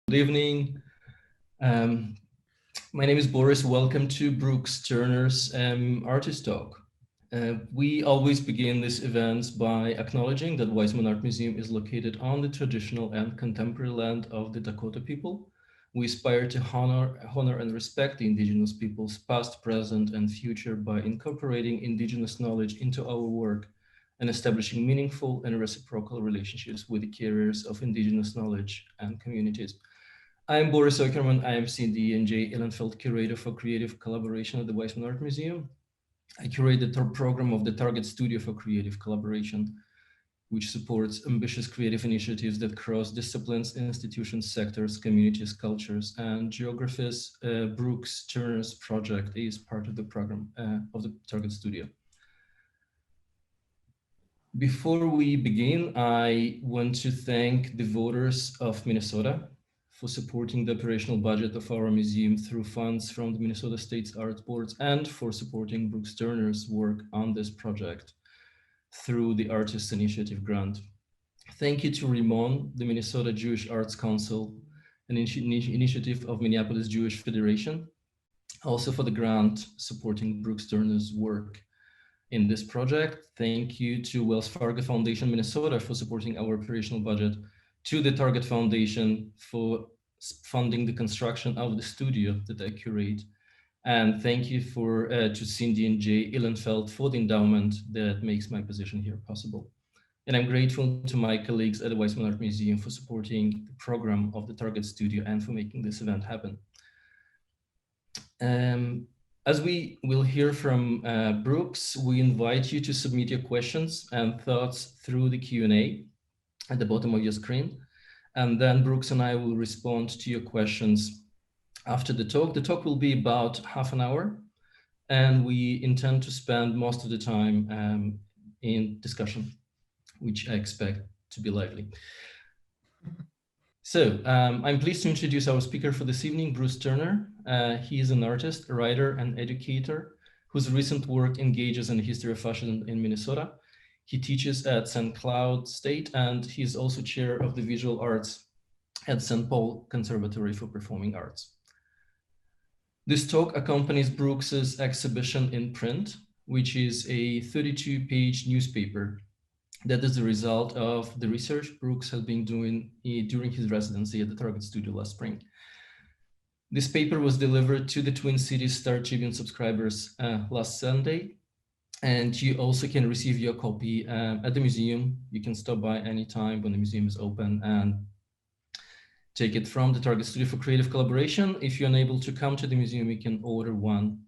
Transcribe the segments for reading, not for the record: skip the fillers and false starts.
Good evening. My name is Boris. Welcome to Brooks Turner's Artist Talk. We always begin these events by acknowledging that Weizmann Art Museum is located on the traditional and contemporary land of the Dakota people. We aspire to honor and respect the indigenous peoples, past, present, and future by incorporating indigenous knowledge into our work and establishing meaningful and reciprocal relationships with the carriers of indigenous knowledge and communities. I'm Boris Okerman. I am CD and J. Ihlenfeld Curator for Creative Collaboration at the Weizmann Art Museum. I curate the program of the Target Studio for Creative Collaboration, which supports ambitious creative initiatives that cross disciplines, institutions, sectors, communities, cultures, and geographies. Brooks Turner's project is part of the program of the Target Studio. Before we begin, I want to thank the voters of Minnesota for supporting the operational budget of our museum through funds from the Minnesota State's Art Boards and for supporting Brooks Turner's work on this project through the Artists Initiative Grant. Thank you to Rimon, the Minnesota Jewish Arts Council, an initiative of Minneapolis Jewish Federation, also for the grant supporting Brooks Turner's work in this project. Thank you to Wells Fargo Foundation Minnesota for supporting our operational budget, to the Target Foundation for funding the construction of the studio that I curate. And thank you to Cindy and Jay Ihlenfeld for the endowment that makes my position here possible. And I'm grateful to my colleagues at the Weizmann Art Museum for supporting the program of the Target Studio and for making this event happen. As we will hear from Brooks, we invite you to submit your questions and thoughts through the Q&A at the bottom of your screen. And then Brooks and I will respond to your questions after the talk. The talk will be about half an hour, and we intend to spend most of the time in discussion, which I expect to be lively. So I'm pleased to introduce our speaker for this evening, Bruce Turner. He is an artist, a writer, and educator whose recent work engages in the history of fascism in Minnesota. He teaches at St. Cloud State, and he is also chair of the visual arts at St. Paul Conservatory for Performing Arts. This talk accompanies Brooks's exhibition in print, which is a 32-page newspaper that is the result of the research Brooks has been doing during his residency at the Target Studio last spring. This paper was delivered to the Twin Cities Star Tribune subscribers last Sunday, and you also can receive your copy at the museum. You can stop by anytime when the museum is open and take it from the Target Studio for Creative Collaboration. If you're unable to come to the museum, you can order one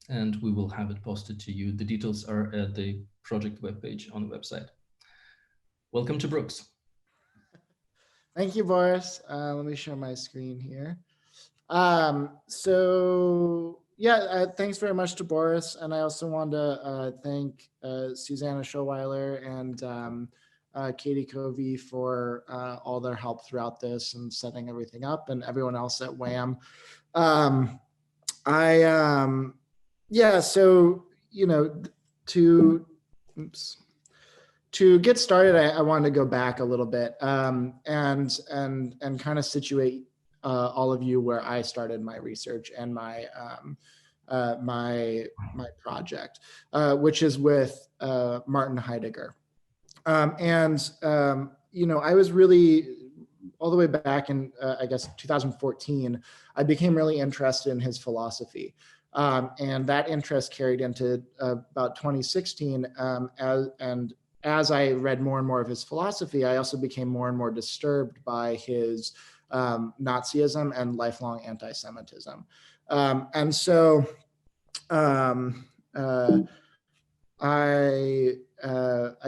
and we will have it posted to you. The details are at the project webpage on the website. Welcome to Brooks. Thank you, Boris. Let me share my screen here. Thanks very much to Boris. And I also want to thank Susanna Schoweiler and Katie Covey for all their help throughout this and setting everything up, and everyone else at WAM. To get started, I wanted to go back a little bit and kind of situate all of you where I started my research and my project, which is with Martin Heidegger. I was really, all the way back in, I guess, 2014, I became really interested in his philosophy. And that interest carried into about 2016. As I read more and more of his philosophy, I also became more and more disturbed by his Nazism and lifelong anti-Semitism. I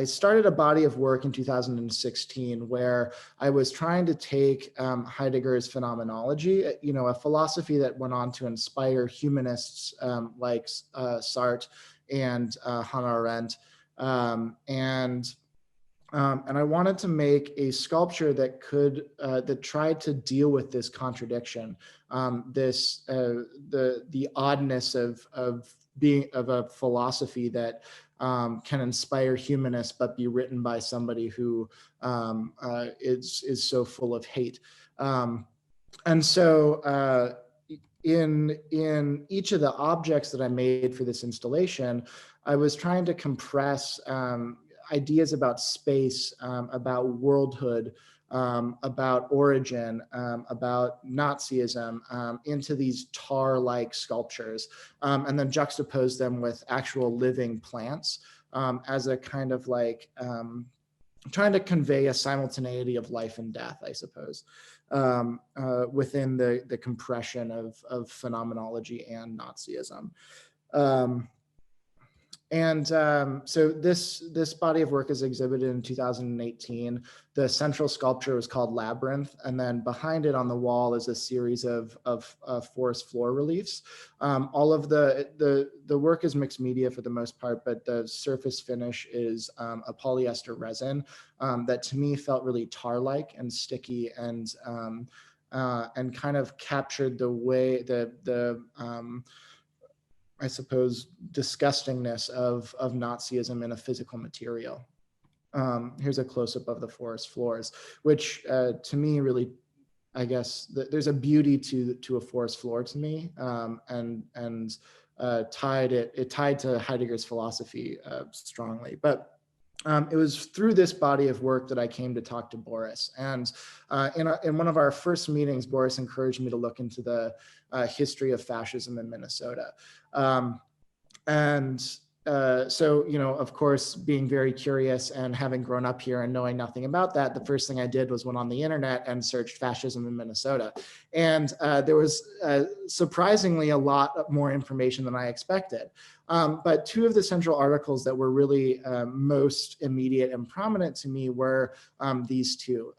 started a body of work in 2016 where I was trying to take Heidegger's phenomenology, a philosophy that went on to inspire humanists like Sartre and Hannah Arendt. And I wanted to make a sculpture that that tried to deal with this contradiction, the oddness of a philosophy that can inspire humanists but be written by somebody who is so full of hate. And so in each of the objects that I made for this installation, I was trying to compress ideas about space, about worldhood, about origin, about Nazism into these tar-like sculptures, and then juxtapose them with actual living plants as a kind of like trying to convey a simultaneity of life and death, I suppose, within the compression of phenomenology and Nazism. So this body of work is exhibited in 2018. The central sculpture was called Labyrinth, and then behind it on the wall is a series of forest floor reliefs. All of the work is mixed media for the most part, but the surface finish is a polyester resin that to me felt really tar-like and sticky, and kind of captured the way I suppose, disgustingness of Nazism in a physical material. Here's a close-up of the forest floors, which to me really, I guess, there's a beauty to a forest floor to me, and tied to Heidegger's philosophy strongly. But it was through this body of work that I came to talk to Boris. And in one of our first meetings, Boris encouraged me to look into the history of fascism in Minnesota. So, of course, being very curious and having grown up here and knowing nothing about that, the first thing I did was went on the internet and searched fascism in Minnesota. And there was surprisingly a lot more information than I expected. But two of the central articles that were really most immediate and prominent to me were these two.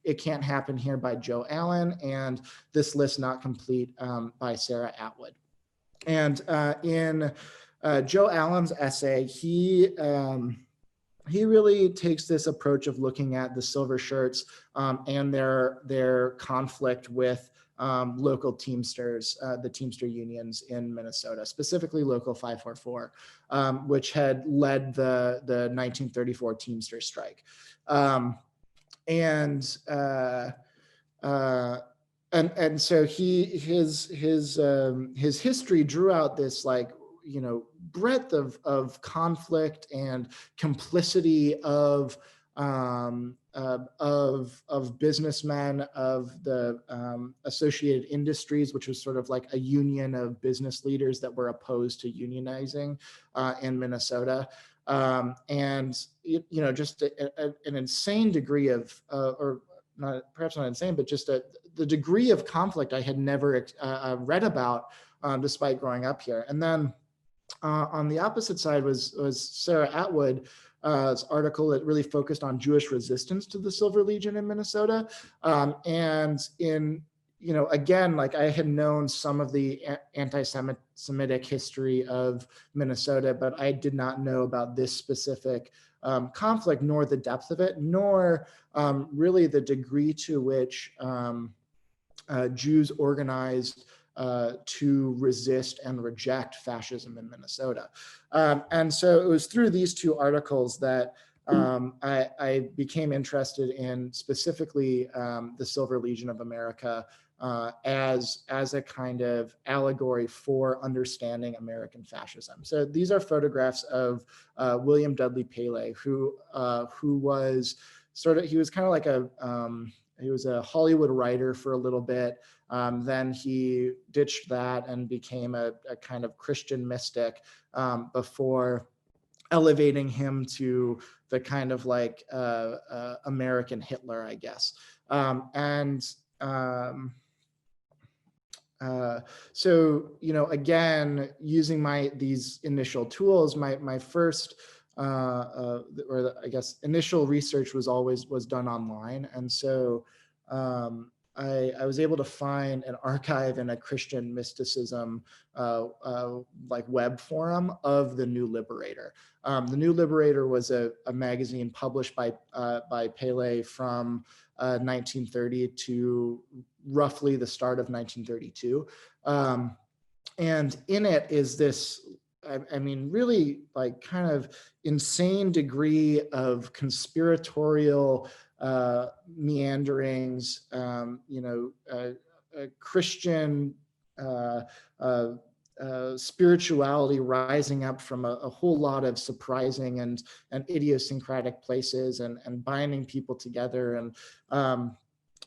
It Can't Happen Here by Joe Allen, and This List Not Complete by Sarah Atwood. And in Joe Allen's essay, he really takes this approach of looking at the silver shirts and their conflict with local Teamsters, the Teamster unions in Minnesota, specifically Local 544, which had led the 1934 Teamsters Strike. And so his history drew out this breadth of conflict and complicity of businessmen, of the Associated Industries, which was sort of like a union of business leaders that were opposed to unionizing in Minnesota. And just an insane degree of, or not, perhaps not insane, but just the degree of conflict I had never read about despite growing up here. And then on the opposite side was Sarah Atwood's article that really focused on Jewish resistance to the Silver Legion in Minnesota. And in, again, like I had known some of the anti-Semitic history of Minnesota, but I did not know about this specific conflict, nor the depth of it, nor really the degree to which Jews organized to resist and reject fascism in Minnesota. And so it was through these two articles that I became interested in specifically the Silver Legion of America as a kind of allegory for understanding American fascism. So these are photographs of William Dudley Pele, who was he was kind of like he was a Hollywood writer for a little bit. Then he ditched that and became a kind of Christian mystic before elevating him to the kind of like American Hitler, I guess. So, again, using these initial tools, my first or I guess initial research was done online. And so I was able to find an archive in a Christian mysticism like web forum of the New Liberator. The New Liberator was a magazine published by Pele from 1930 to roughly the start of 1932. And in it is this, I mean, really like kind of insane degree of conspiratorial meanderings, Christian spirituality rising up from a whole lot of surprising and idiosyncratic places, and binding people together. And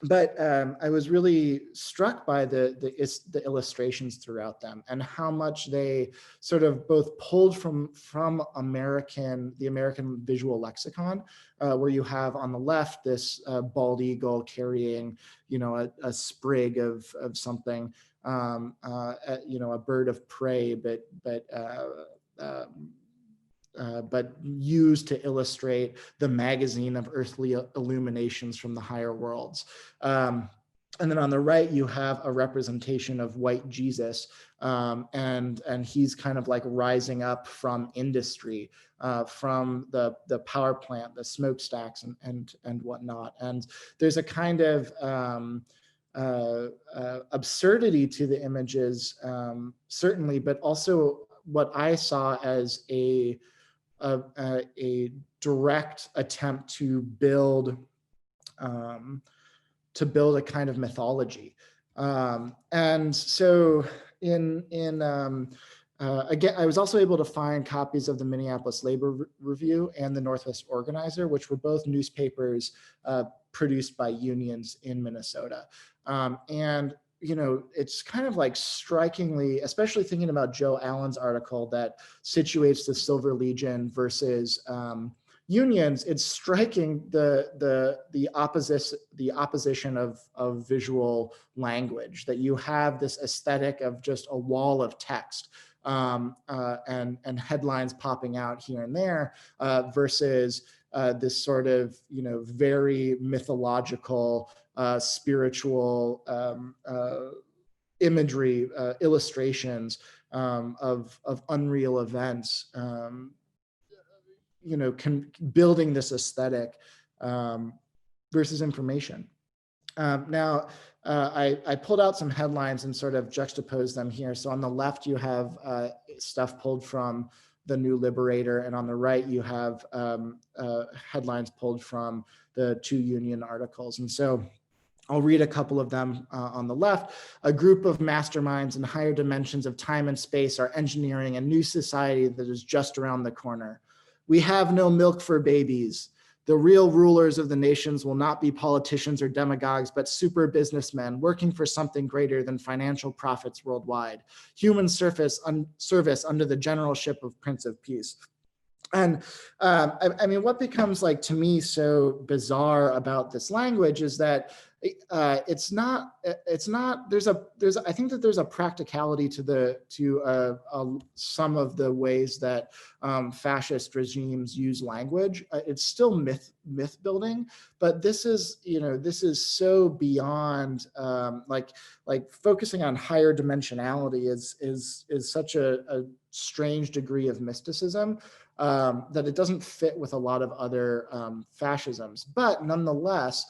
but I was really struck by the illustrations throughout them, and how much they sort of both pulled from the American visual lexicon, where you have on the left this bald eagle carrying, a sprig of something, a bird of prey, but used to illustrate the magazine of earthly illuminations from the higher worlds. And then on the right, you have a representation of white Jesus, and he's kind of like rising up from industry, from the power plant, the smokestacks, and whatnot. And there's a kind of absurdity to the images, certainly, but also what I saw as a direct attempt to build a kind of mythology. And so again, I was also able to find copies of the Minneapolis Labor Review and the Northwest Organizer, which were both newspapers produced by unions in Minnesota. And it's kind of like strikingly, especially thinking about Joe Allen's article that situates the Silver Legion versus unions. It's striking the opposition of visual language, that you have this aesthetic of just a wall of text, and headlines popping out here and there, versus this sort of very mythological, spiritual imagery, illustrations of unreal events, building this aesthetic, versus information. Now, I pulled out some headlines and sort of juxtaposed them here. So on the left, you have stuff pulled from the New Liberator, and on the right, you have headlines pulled from the two union articles. And so I'll read a couple of them on the left. A group of masterminds in higher dimensions of time and space are engineering a new society that is just around the corner. We have no milk for babies. The real rulers of the nations will not be politicians or demagogues, but super businessmen working for something greater than financial profits worldwide. Human service under the generalship of Prince of Peace. And I mean, what becomes like to me so bizarre about this language is that I think that there's a practicality to some of the ways that fascist regimes use language. It's still myth building, but this is so beyond, like focusing on higher dimensionality is such a strange degree of mysticism, that it doesn't fit with a lot of other fascisms. But nonetheless,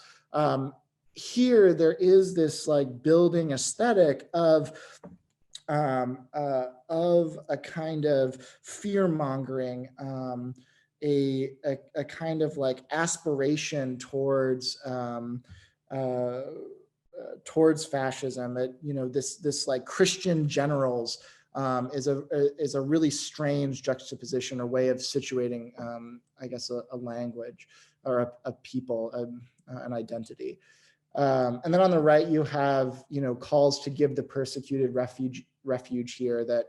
here there is this like building aesthetic of a kind of fear mongering, a kind of like aspiration towards fascism. This like Christian generals is a really strange juxtaposition or way of situating, I guess, a language or a people, an identity. And then on the right, you have, calls to give the persecuted refuge here, that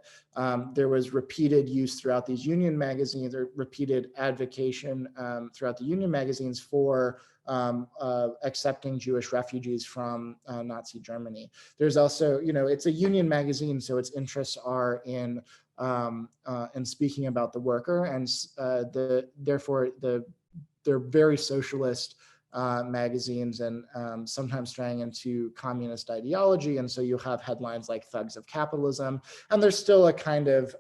there was repeated use throughout these union magazines, or repeated advocation throughout the union magazines for accepting Jewish refugees from Nazi Germany. There's also, it's a union magazine, so its interests are in speaking about the worker, and therefore they're very socialist magazines, and sometimes straying into communist ideology. And so you have headlines like Thugs of Capitalism, and there's still a kind of,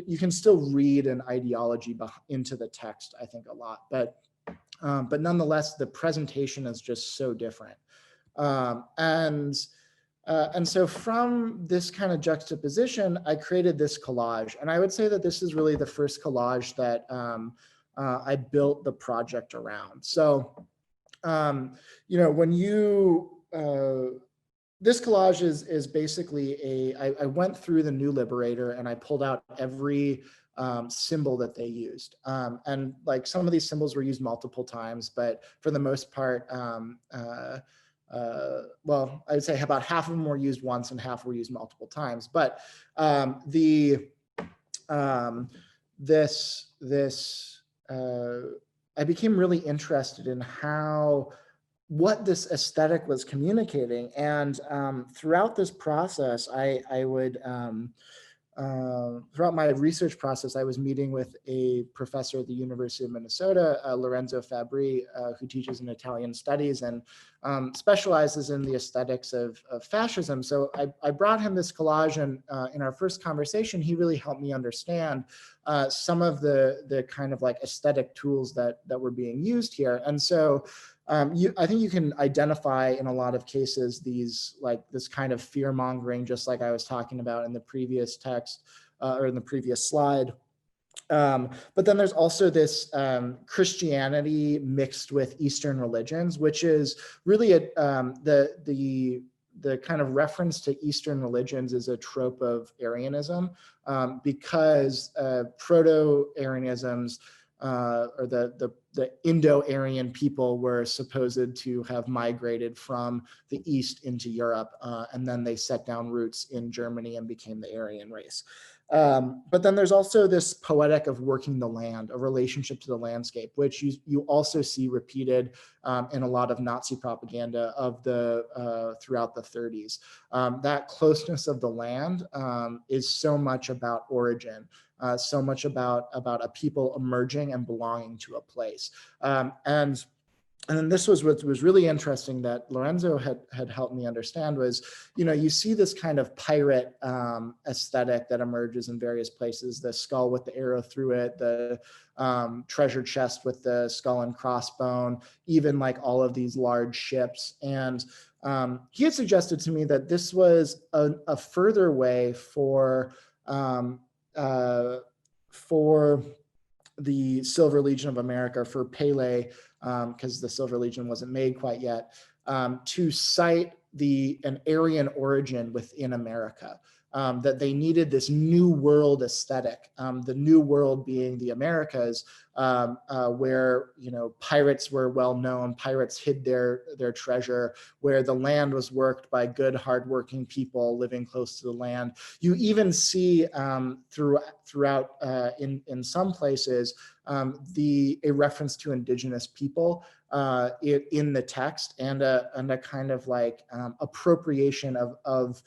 you can still read an ideology into the text, I think, a lot, but nonetheless, the presentation is just so different. And so from this kind of juxtaposition, I created this collage. And I would say that this is really the first collage that I built the project around. So, when you, this collage is basically I went through the New Liberator and I pulled out every symbol that they used. And like some of these symbols were used multiple times, but for the most part, well, I'd say about half of them were used once and half were used multiple times. But I became really interested in what this aesthetic was communicating. And throughout this process, I would, throughout my research process, I was meeting with a professor at the University of Minnesota, Lorenzo Fabri, who teaches in Italian studies and specializes in the aesthetics of fascism. So I brought him this collage, and in our first conversation, he really helped me understand some of the kind of like aesthetic tools that were being used here. And so I think you can identify in a lot of cases this kind of fear mongering, just like I was talking about in the previous text or in the previous slide. But then there's also this Christianity mixed with Eastern religions, which is really the kind of reference to Eastern religions is a trope of Arianism, because Proto-Arianisms or the Indo-Aryan people were supposed to have migrated from the East into Europe, and then they set down roots in Germany and became the Aryan race. But then there's also this poetic of working the land, a relationship to the landscape, which you also see repeated in a lot of Nazi propaganda of throughout the 30s. That closeness of the land is so much about origin. So much about a people emerging and belonging to a place. And then this was what was really interesting that Lorenzo had helped me understand was, you see this kind of pirate aesthetic that emerges in various places, the skull with the arrow through it, the treasure chest with the skull and crossbone, even like all of these large ships. And he had suggested to me that this was a further way for the Silver Legion of America, for Pele, because the Silver Legion wasn't made quite yet, to cite an Aryan origin within America, that they needed this new world aesthetic, the new world being the Americas, where pirates were well known, pirates hid their treasure, where the land was worked by good, hardworking people living close to the land. You even see throughout in some places a reference to indigenous people in the text, and a kind of like appropriation of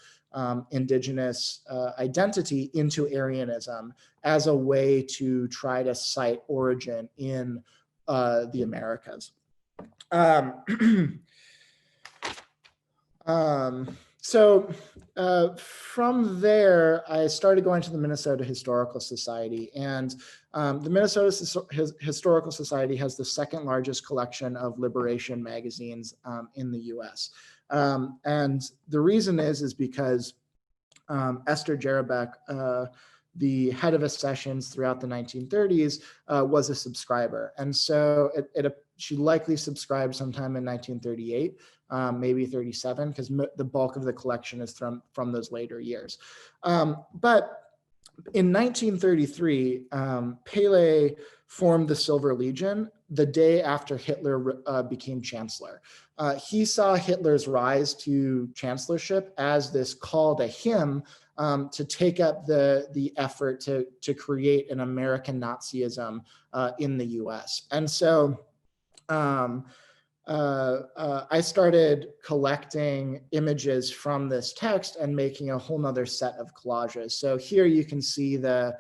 indigenous identity into Aryanism as a way to try to cite origin in the Americas. So from there, I started going to the Minnesota Historical Society, and the Minnesota Historical Society has the second largest collection of liberation magazines in the US. And the reason is because Esther Jerebeck, the head of accessions throughout the 1930s, was a subscriber. And so she likely subscribed sometime in 1938, maybe 37, because the bulk of the collection is from those later years. But in 1933, Pele formed the Silver Legion the day after Hitler became chancellor. He saw Hitler's rise to chancellorship as this call to him to take up the effort to create an American Nazism in the US. And so I started collecting images from this text and making a whole nother set of collages. So here you can see the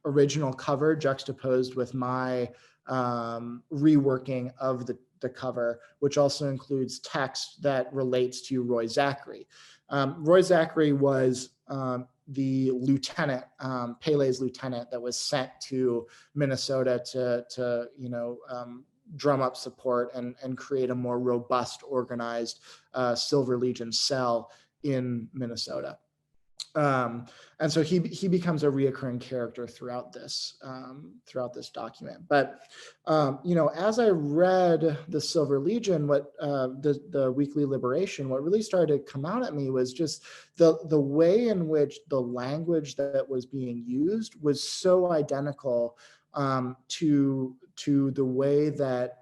original cover juxtaposed with my reworking of the cover, which also includes text that relates to Roy Zachary. Roy Zachary was the lieutenant, Pele's lieutenant, that was sent to Minnesota to drum up support and create a more robust, organized Silver Legion cell in Minnesota. And so he becomes a reoccurring character throughout this document. But as I read the Silver Legion, what the Weekly Liberation, what really started to come out at me was just the way in which the language that was being used was so identical to the way that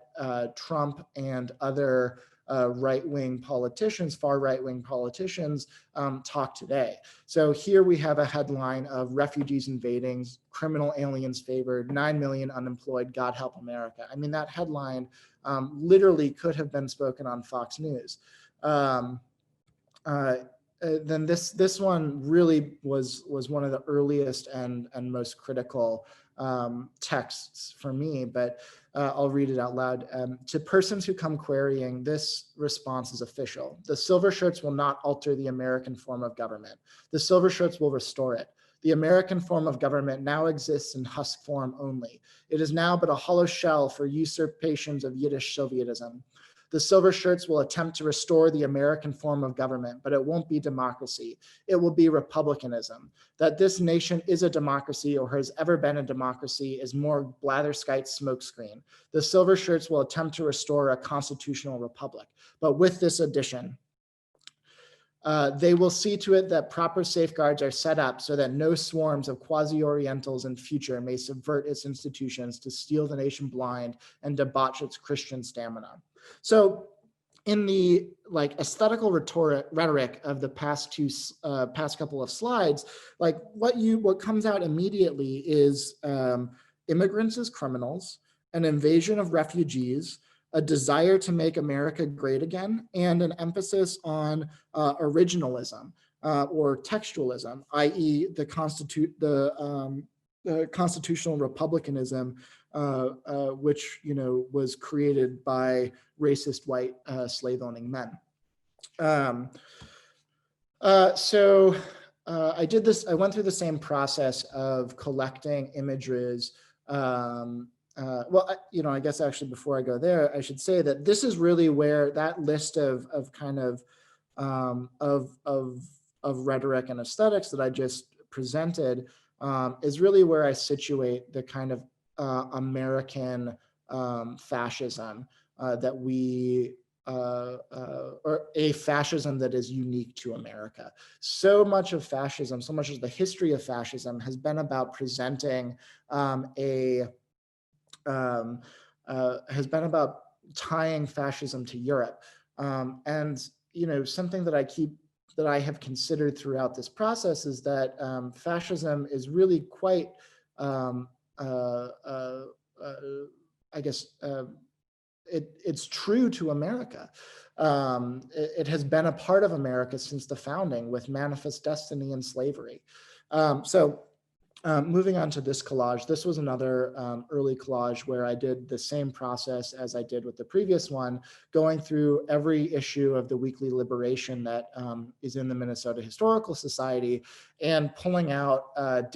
Trump and other right-wing politicians, far right-wing politicians, talk today. So here we have a headline of refugees invading, criminal aliens favored, 9 million unemployed, God help America. I mean, that headline literally could have been spoken on Fox News. Then this one really was one of the earliest and most critical texts for me, but I'll read it out loud. To persons who come querying, this response is official. The silver shirts will not alter the American form of government. The silver shirts will restore it. The American form of government now exists in husk form only. It is now but a hollow shell for usurpations of Yiddish Sovietism. The silver shirts will attempt to restore the American form of government, but it won't be democracy. It will be republicanism. That this nation is a democracy or has ever been a democracy is more blatherskite smokescreen. The silver shirts will attempt to restore a constitutional republic, but with this addition. They will see to it that proper safeguards are set up so that no swarms of quasi-Orientals in future may subvert its institutions to steal the nation blind and debauch its Christian stamina. So in the aesthetical rhetoric of the past couple of slides, what comes out immediately is immigrants as criminals, an invasion of refugees, a desire to make America great again, and an emphasis on originalism or textualism, i.e. the constitutional republicanism, which was created by racist white slave-owning men. So I did this. I went through the same process of collecting images. I guess actually before I go there, I should say that this is really where that list of rhetoric and aesthetics that I just presented is really where I situate the kind of American fascism that we or a fascism that is unique to America. So much of fascism, so much of the history of fascism has been about presenting has been about tying fascism to Europe. And something that I have considered throughout this process is that fascism is really quite, it's true to America. It has been a part of America since the founding with Manifest Destiny and slavery. Moving on to this collage, this was another early collage where I did the same process as I did with the previous one, going through every issue of the Weekly Liberation that is in the Minnesota Historical Society and pulling out the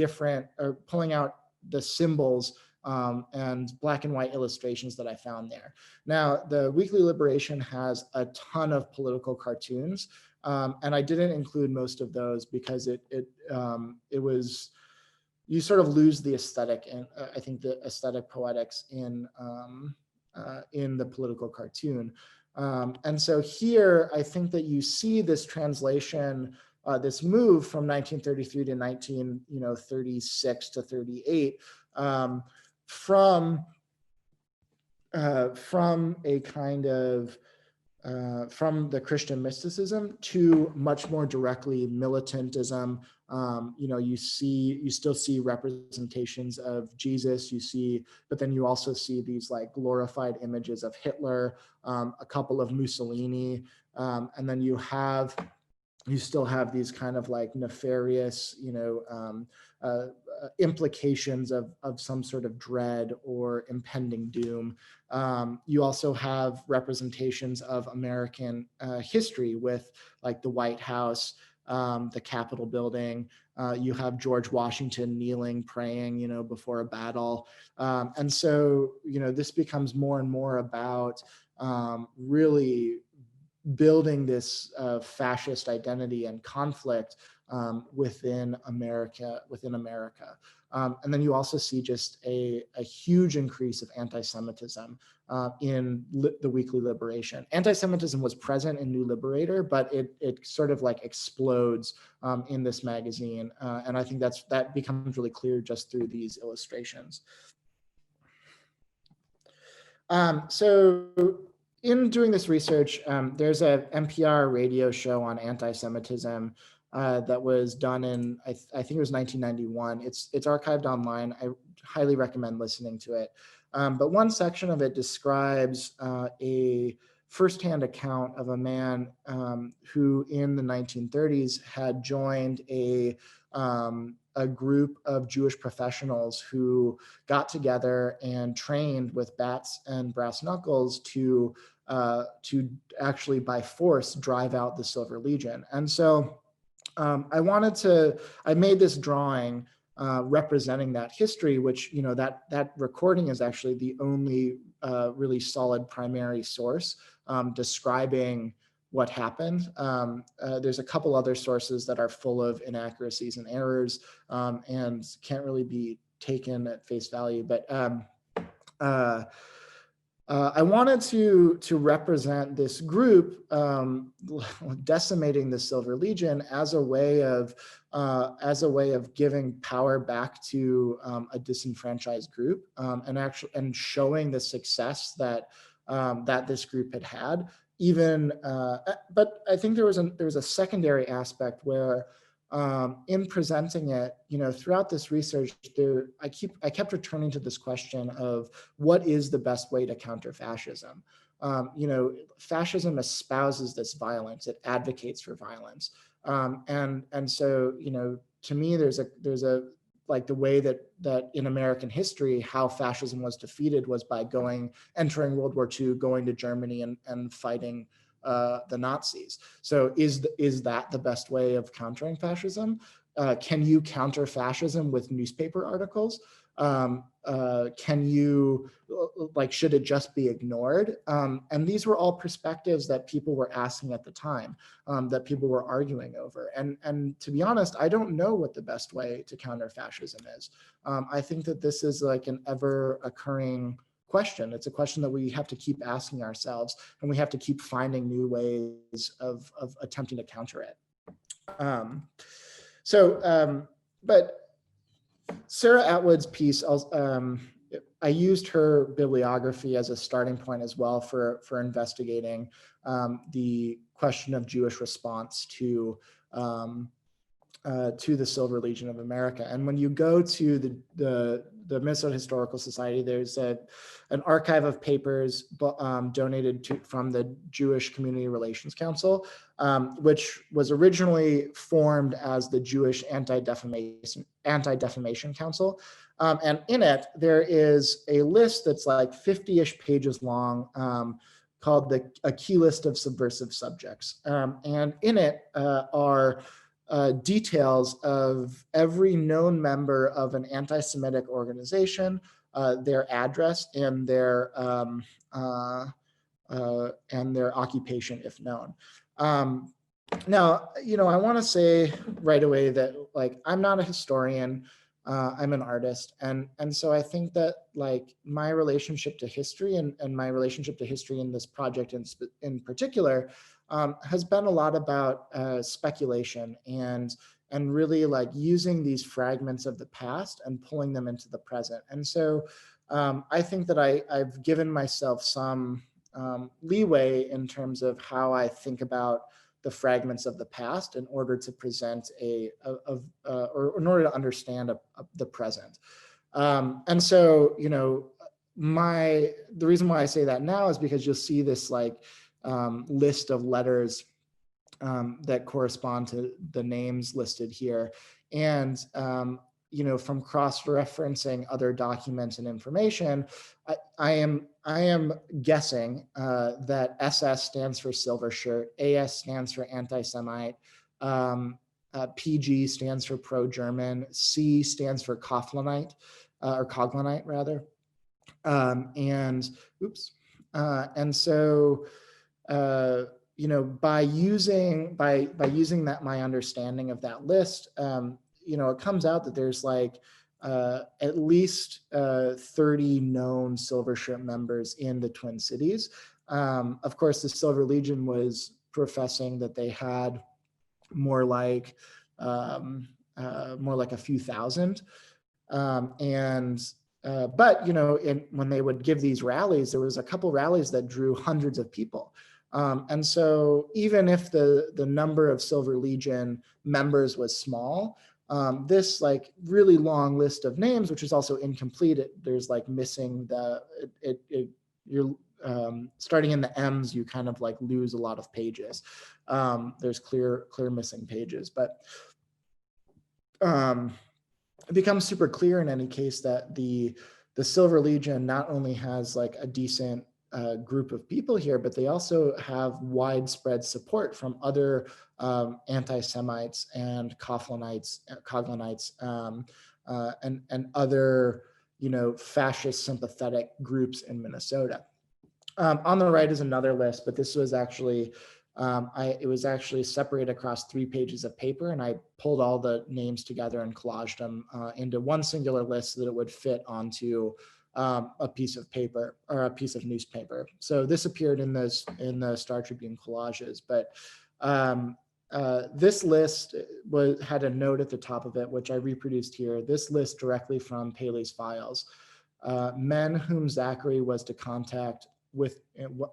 symbols and black and white illustrations that I found there. Now, the Weekly Liberation has a ton of political cartoons, and I didn't include most of those because it was, you sort of lose the aesthetic, and I think the aesthetic poetics in the political cartoon. And so here, I think that you see this translation, this move from 1933 to 1936 to 38, from a kind of from the Christian mysticism to much more directly militantism. You still see representations of Jesus, but then you also see these glorified images of Hitler, a couple of Mussolini, and then you still have these kind of nefarious, implications of some sort of dread or impending doom. You also have representations of American history with the White House, the Capitol building. You have George Washington kneeling, praying, before a battle. And so, this becomes more and more about really building this fascist identity and conflict within America. And then you also see just a huge increase of anti-Semitism in the Weekly Liberation. Anti-Semitism was present in New Liberator, but it sort of like explodes in this magazine. And I think that becomes really clear just through these illustrations. So in doing this research, there's a NPR radio show on anti-Semitism that was done in, I think it was 1991. It's archived online. I highly recommend listening to it. But one section of it describes a firsthand account of a man who in the 1930s had joined a group of Jewish professionals who got together and trained with bats and brass knuckles to actually by force drive out the Silver Legion. And so I made this drawing representing that history, which, you know, that recording is actually the only really solid primary source describing what happened. There's a couple other sources that are full of inaccuracies and errors and can't really be taken at face value. But I wanted to represent this group decimating the Silver Legion as a way of giving power back to a disenfranchised group and showing the success that this group had. Even, but I think there was a secondary aspect where in presenting it, you know, throughout this research, I kept returning to this question of what is the best way to counter fascism? You know, fascism espouses this violence; it advocates for violence, and so, you know, to me, there's a like the way that in American history, how fascism was defeated was by entering World War II, going to Germany and fighting the Nazis. So is that the best way of countering fascism? Can you counter fascism with newspaper articles? Can you, like, should it just be ignored? And these were all perspectives that people were asking at the time, that people were arguing over. And to be honest, I don't know what the best way to counter fascism is. I think that this is like an ever occurring question. It's a question that we have to keep asking ourselves, and we have to keep finding new ways of attempting to counter it. But Sarah Atwood's piece, I used her bibliography as a starting point as well for investigating the question of Jewish response to the Silver Legion of America. And when you go to the Minnesota Historical Society, there's an archive of papers donated from the Jewish Community Relations Council, which was originally formed as the Jewish Anti-Defamation Council. And in it, there is a list that's like 50-ish pages long, called a key list of subversive subjects. And in it are details of every known member of an anti-Semitic organization, their address, and their occupation, if known. Now, you know, I want to say right away that, like, I'm not a historian. I'm an artist, and so I think that, like, my relationship to history and my relationship to history in this project in particular has been a lot about speculation and really, like, using these fragments of the past and pulling them into the present. And so I think that I've given myself some leeway in terms of how I think about the fragments of the past in order to present or in order to understand the present. And so, you know, the reason why I say that now is because you'll see this, like, list of letters that correspond to the names listed here. And, you know, from cross-referencing other documents and information, I am guessing that SS stands for silver shirt, AS stands for anti-Semite, PG stands for pro-German, C stands for Coughlonite, or Coughlonite rather. And so by using that, my understanding of that list, it comes out that there's like at least 30 known Silver Shirt members in the Twin Cities. Of course, the Silver Legion was professing that they had more like a few thousand. But when they would give these rallies, there was a couple rallies that drew hundreds of people. And so even if the number of Silver Legion members was small, this like really long list of names, which is also incomplete, there's like missing you're starting in the M's, you kind of like lose a lot of pages. There's clear missing pages, but it becomes super clear in any case that the Silver Legion not only has like a decent group of people here, but they also have widespread support from other anti-Semites and Coglanites, and other, fascist sympathetic groups in Minnesota. On the right is another list, but this was actually, it was actually separated across 3 pages of paper, and I pulled all the names together and collaged them into one singular list so that it would fit onto a piece of paper or a piece of newspaper. So this appeared in the Star Tribune collages, but this list had a note at the top of it, which I reproduced here. This list directly from Paley's files. Men whom Zachary was to contact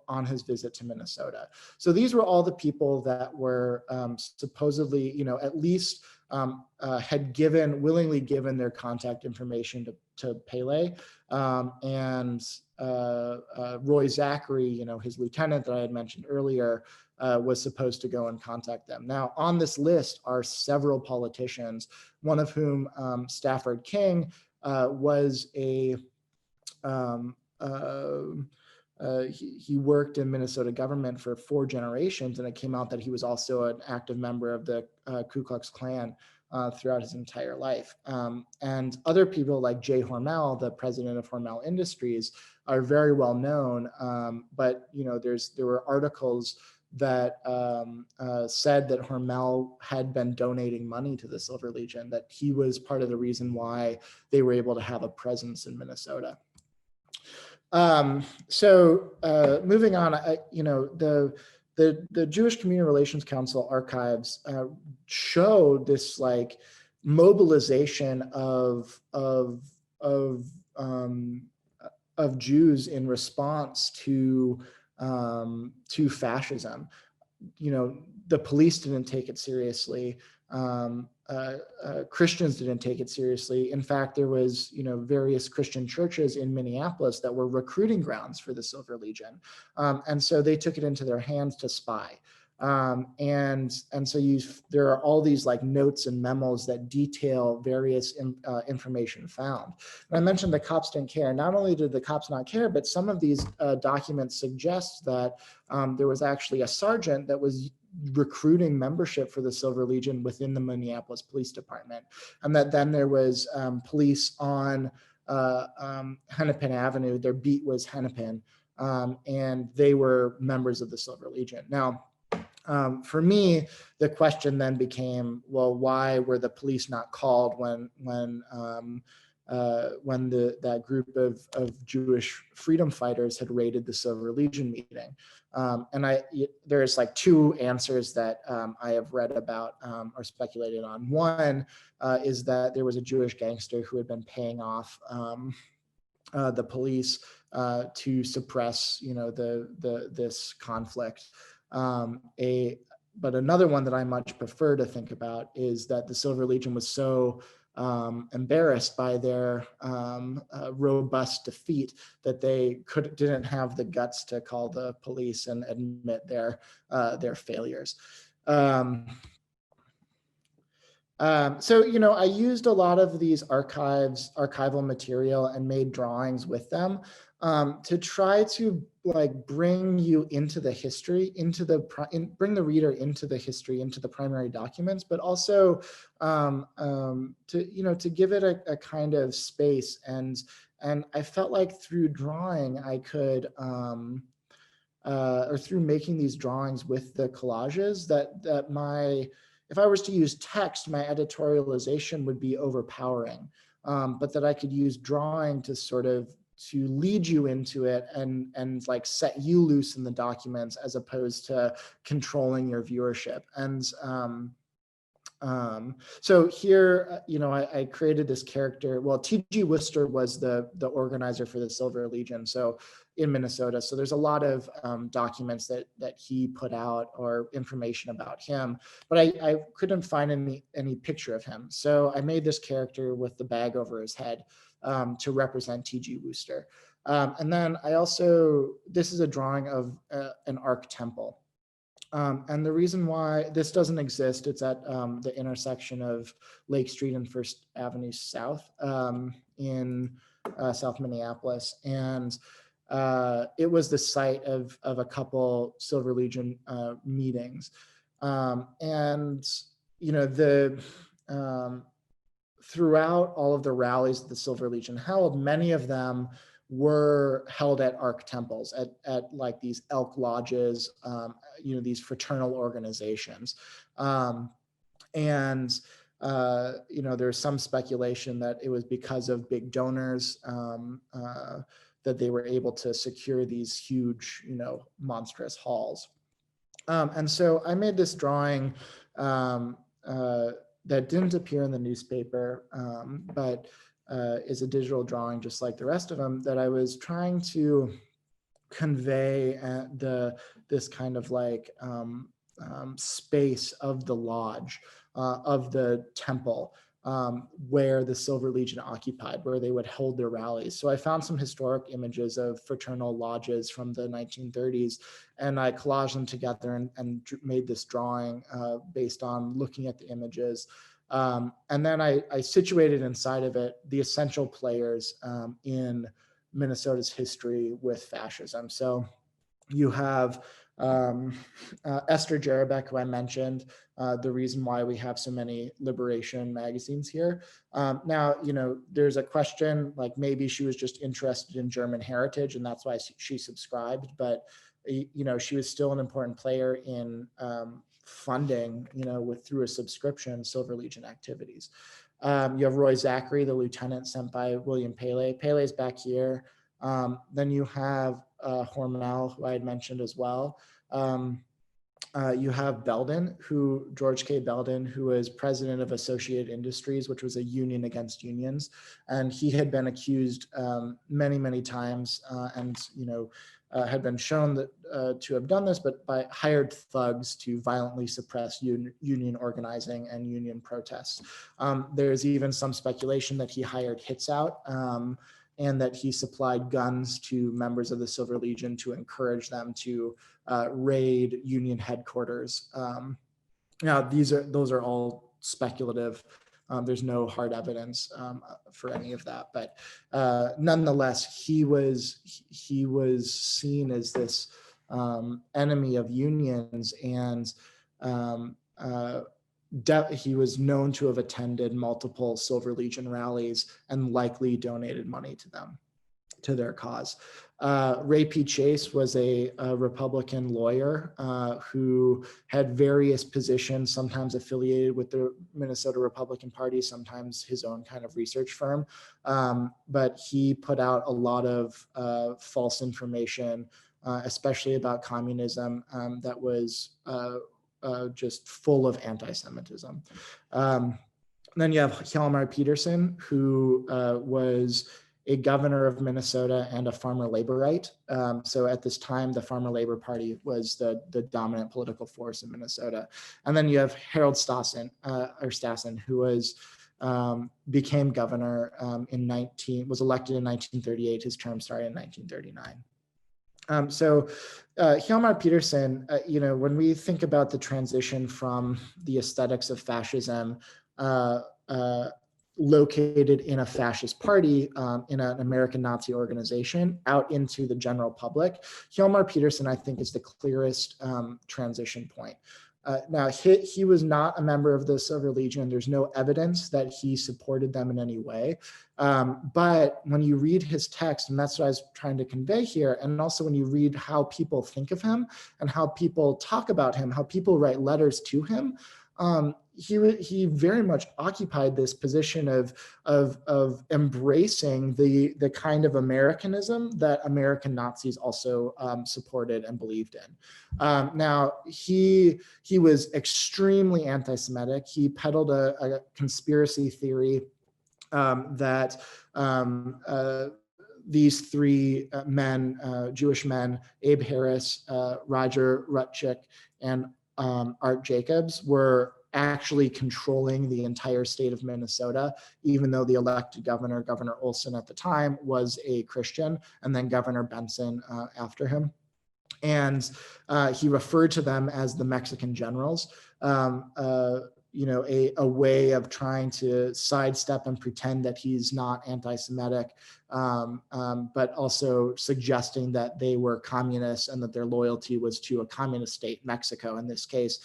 on his visit to Minnesota. So these were all the people that were supposedly, at least had willingly given their contact information to Pele. And Roy Zachary, his lieutenant that I had mentioned earlier, was supposed to go and contact them. Now, on this list are several politicians, one of whom, Stafford King, was a he worked in Minnesota government for 4 generations, and it came out that he was also an active member of the Ku Klux Klan throughout his entire life. And other people like Jay Hormel, the president of Hormel Industries, are very well known. But there were articles that said that Hormel had been donating money to the Silver Legion, that he was part of the reason why they were able to have a presence in Minnesota. Moving on, the Jewish Community Relations Council archives showed this like mobilization of Jews in response to fascism. The police didn't take it seriously. Christians didn't take it seriously. In fact, there was, various Christian churches in Minneapolis that were recruiting grounds for the Silver Legion. And so they took it into their hands to spy. And so there are all these like notes and memos that detail various information found. And I mentioned the cops didn't care. Not only did the cops not care, but some of these documents suggest that there was actually a sergeant that was recruiting membership for the Silver Legion within the Minneapolis Police Department, and that then there was police on Hennepin Avenue. Their beat was Hennepin, and they were members of the Silver Legion. Now, for me, the question then became, well, why were the police not called when that group of Jewish freedom fighters had raided the Silver Legion meeting? And there's like 2 answers that I have read about or speculated on. One is that there was a Jewish gangster who had been paying off the police to suppress, this conflict. But another one that I much prefer to think about is that the Silver Legion was so embarrassed by their robust defeat that they didn't have the guts to call the police and admit their failures. So, I used a lot of these archival material and made drawings with them to try to like bring you into the history, bring the reader into the history, into the primary documents, but also to give it a kind of space. And I felt like through drawing, I could or through making these drawings with the collages, if I was to use text, my editorialization would be overpowering, but that I could use drawing to sort of to lead you into it and like set you loose in the documents as opposed to controlling your viewership. And so here, I created this character. Well, T.G. Wooster was the organizer for the Silver Legion, so in Minnesota. So there's a lot of documents that he put out or information about him, but I couldn't find any picture of him. So I made this character with the bag over his head to represent T.G. Wooster. And then this is a drawing of an Ark temple. And the reason why this doesn't exist, it's at the intersection of Lake Street and First Avenue South in South Minneapolis. And it was the site of a couple Silver Legion meetings. And, throughout all of the rallies that the Silver Legion held, many of them were held at Ark temples, at like these elk lodges, these fraternal organizations. There's some speculation that it was because of big donors that they were able to secure these huge, monstrous halls. And so I made this drawing that didn't appear in the newspaper, but is a digital drawing just like the rest of them, that I was trying to convey this kind of like space of the lodge, of the temple, where the Silver Legion occupied, where they would hold their rallies. So I found some historic images of fraternal lodges from the 1930s, and I collaged them together and made this drawing based on looking at the images. And then I situated inside of it the essential players in Minnesota's history with fascism. So you have Esther Jerebeck, who I mentioned, the reason why we have so many liberation magazines here. Now, there's a question, like maybe she was just interested in German heritage and that's why she subscribed, but, she was still an important player in funding, through a subscription, Silver Legion activities. You have Roy Zachary, the lieutenant sent by William Pele. Pele's back here. Then you have Hormel, who I had mentioned as well. You have Belden, George K. Belden, who was president of Associated Industries, which was a union against unions. And he had been accused many, many times and, had been shown that, to have done this, but by hired thugs to violently suppress union organizing and union protests. There's even some speculation that he hired hits out and that he supplied guns to members of the Silver Legion to encourage them to raid union headquarters. Now, those are all speculative. There's no hard evidence for any of that, but nonetheless, he was seen as this enemy of unions, and he was known to have attended multiple Silver Legion rallies and likely donated money to them, to their cause. Ray P. Chase was a Republican lawyer who had various positions, sometimes affiliated with the Minnesota Republican Party, sometimes his own kind of research firm. But he put out a lot of false information, especially about communism, that was just full of anti-Semitism. Then you have Hjalmar Peterson, who was a governor of Minnesota and a farmer laborite. So at this time, the Farmer Labor Party was the dominant political force in Minnesota. And then you have Harold Stassen, who became governor was elected in 1938. His term started in 1939. So Hjalmar Peterson, when we think about the transition from the aesthetics of fascism, located in a fascist party, in an American Nazi organization, out into the general public, Hjalmar Peterson, I think, is the clearest transition point. Now, he was not a member of the Silver Legion. There's no evidence that he supported them in any way. But when you read his text, and that's what I was trying to convey here, and also when you read how people think of him and how people talk about him, how people write letters to him, he very much occupied this position of embracing the kind of Americanism that American Nazis also supported and believed in. Now, he was extremely anti-Semitic. He peddled a conspiracy theory that these three men, Jewish men, Abe Harris, Roger Rutchick, and Art Jacobs, were actually controlling the entire state of Minnesota, even though the elected governor, Governor Olson at the time, was a Christian, and then Governor Benson after him. And he referred to them as the Mexican generals, you know, a way of trying to sidestep and pretend that he's not anti-Semitic, but also suggesting that they were communists and that their loyalty was to a communist state, Mexico in this case,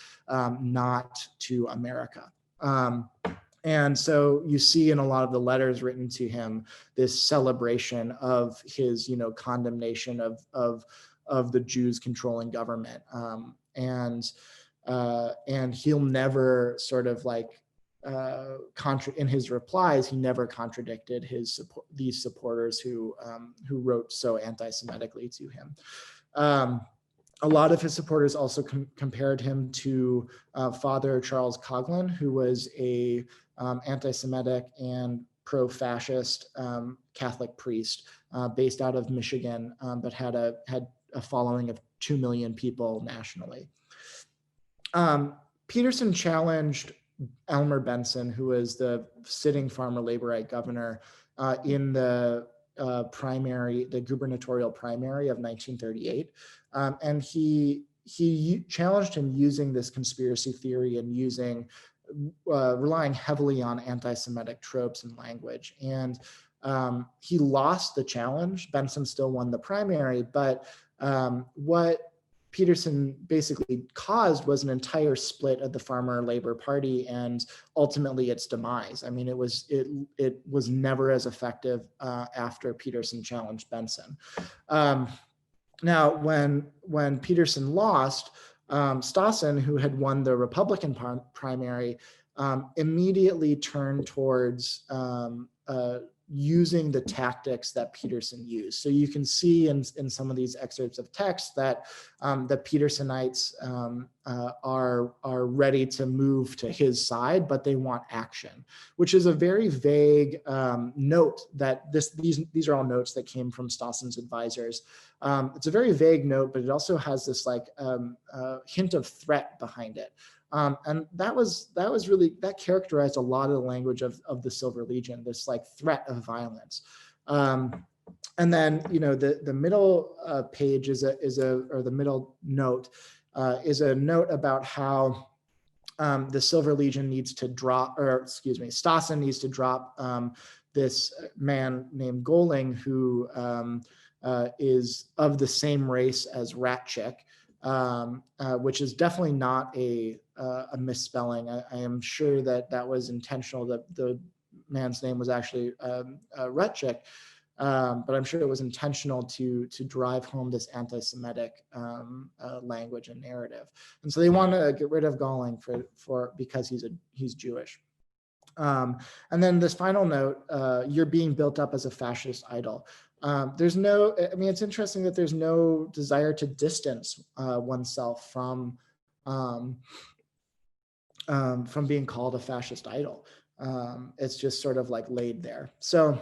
not to America. And so you see in a lot of the letters written to him this celebration of his, you know, condemnation of the Jews controlling government, and he'll never sort of like in his replies, he never contradicted these supporters who wrote so anti-Semitically to him. A lot of his supporters also compared him to Father Charles Coughlin, who was a anti-Semitic and pro-fascist Catholic priest based out of Michigan, but had a following of 2 million people nationally. Peterson challenged Elmer Benson, who was the sitting farmer laborite governor, in the gubernatorial primary of 1938. And he challenged him using this conspiracy theory and relying heavily on anti-Semitic tropes and language. And he lost the challenge. Benson still won the primary, but what Peterson basically caused was an entire split of the Farmer Labor Party and ultimately its demise. I mean, it was never as effective after Peterson challenged Benson. Now, when Peterson lost, Stassen, who had won the Republican primary, immediately turned towards using the tactics that Peterson used. So you can see in some of these excerpts of text that the Petersonites are ready to move to his side, but they want action, which is a very vague note that these are all notes that came from Stassen's advisors. It's a very vague note, but it also has this like hint of threat behind it. And that characterized a lot of the language of the Silver Legion, this like threat of violence. And then, you know, the middle page or the middle note is a note about how the Silver Legion needs to drop, or excuse me, Stassen needs to drop this man named Goling, who is of the same race as Ratchick, which is definitely not a misspelling. I am sure that was intentional, that the man's name was actually Rhetoric, but I'm sure it was intentional to drive home this anti-Semitic language and narrative. And so they want to get rid of Goling because he's Jewish. And then this final note, you're being built up as a fascist idol. It's interesting that there's no desire to distance oneself from being called a fascist idol. It's just sort of like laid there. So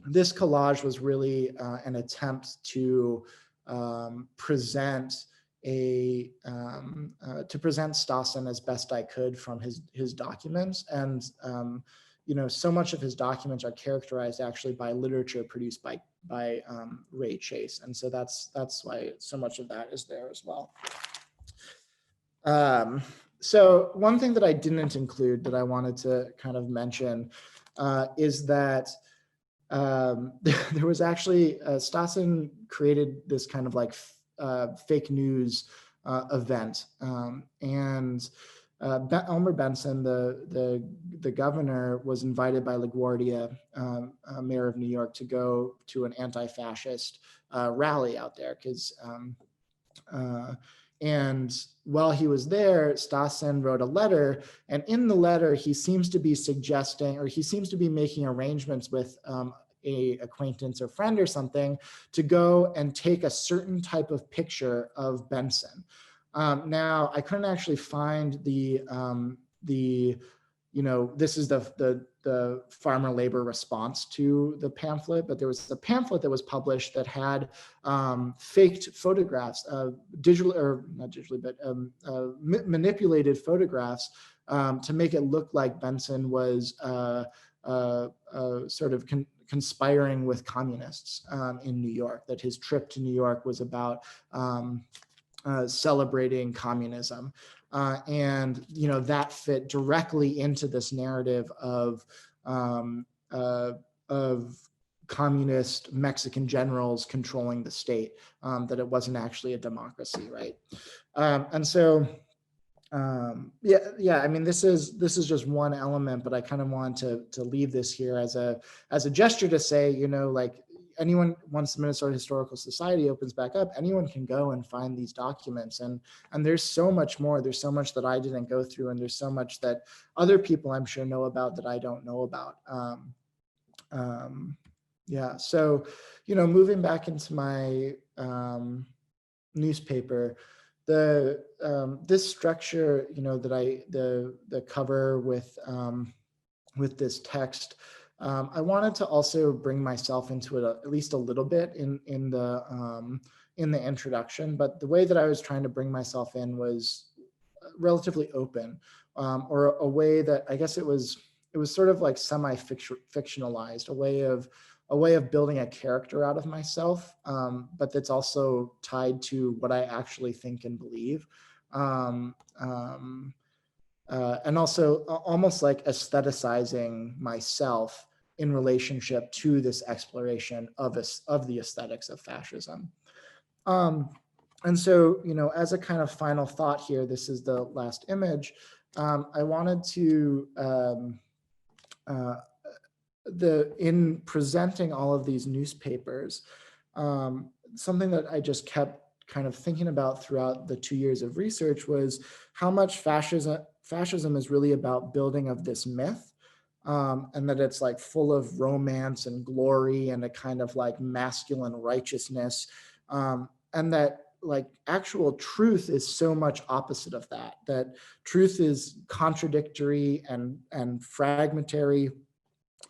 this collage was really an attempt to present Stassen as best I could from his documents. And you know, so much of his documents are characterized actually by literature produced by Ray Chase, and so that's why so much of that is there as well. So one thing that I didn't include that I wanted to kind of mention is that there was actually Stassen created this kind of like fake news event. Elmer Benson, the governor, was invited by LaGuardia, mayor of New York, to go to an anti-fascist rally out there, and while he was there, Stassen wrote a letter, and in the letter he seems to be suggesting, or he seems to be making arrangements with a acquaintance or friend or something to go and take a certain type of picture of Benson. Now, I couldn't actually find this is the farmer labor response to the pamphlet, but there was a pamphlet that was published that had faked photographs, manipulated photographs to make it look like Benson was sort of conspiring with communists in New York, that his trip to New York was about celebrating communism. And that fit directly into this narrative of communist Mexican generals controlling the state, that it wasn't actually a democracy, right? And so, I mean, this is just one element, but I kind of want to leave this here as a gesture to say, like, anyone, once the Minnesota Historical Society opens back up, anyone can go and find these documents, and there's so much more. There's so much that I didn't go through, and there's so much that other people, I'm sure, know about that I don't know about. So moving back into my newspaper, this structure, the cover with this text, I wanted to also bring myself into it at least a little bit in the introduction, but the way that I was trying to bring myself in was relatively open, or a way that I guess it was sort of like semi-fictionalized, a way of building a character out of myself, but that's also tied to what I actually think and believe. And also almost like aestheticizing myself in relationship to this exploration of the aesthetics of fascism. And so, as a kind of final thought here, this is the last image. I wanted to, in presenting all of these newspapers, something that I just kept kind of thinking about throughout the 2 years of research was how much fascism is really about building of this myth, and that it's like full of romance and glory and a kind of like masculine righteousness, and that like actual truth is so much opposite of that, that truth is contradictory and fragmentary,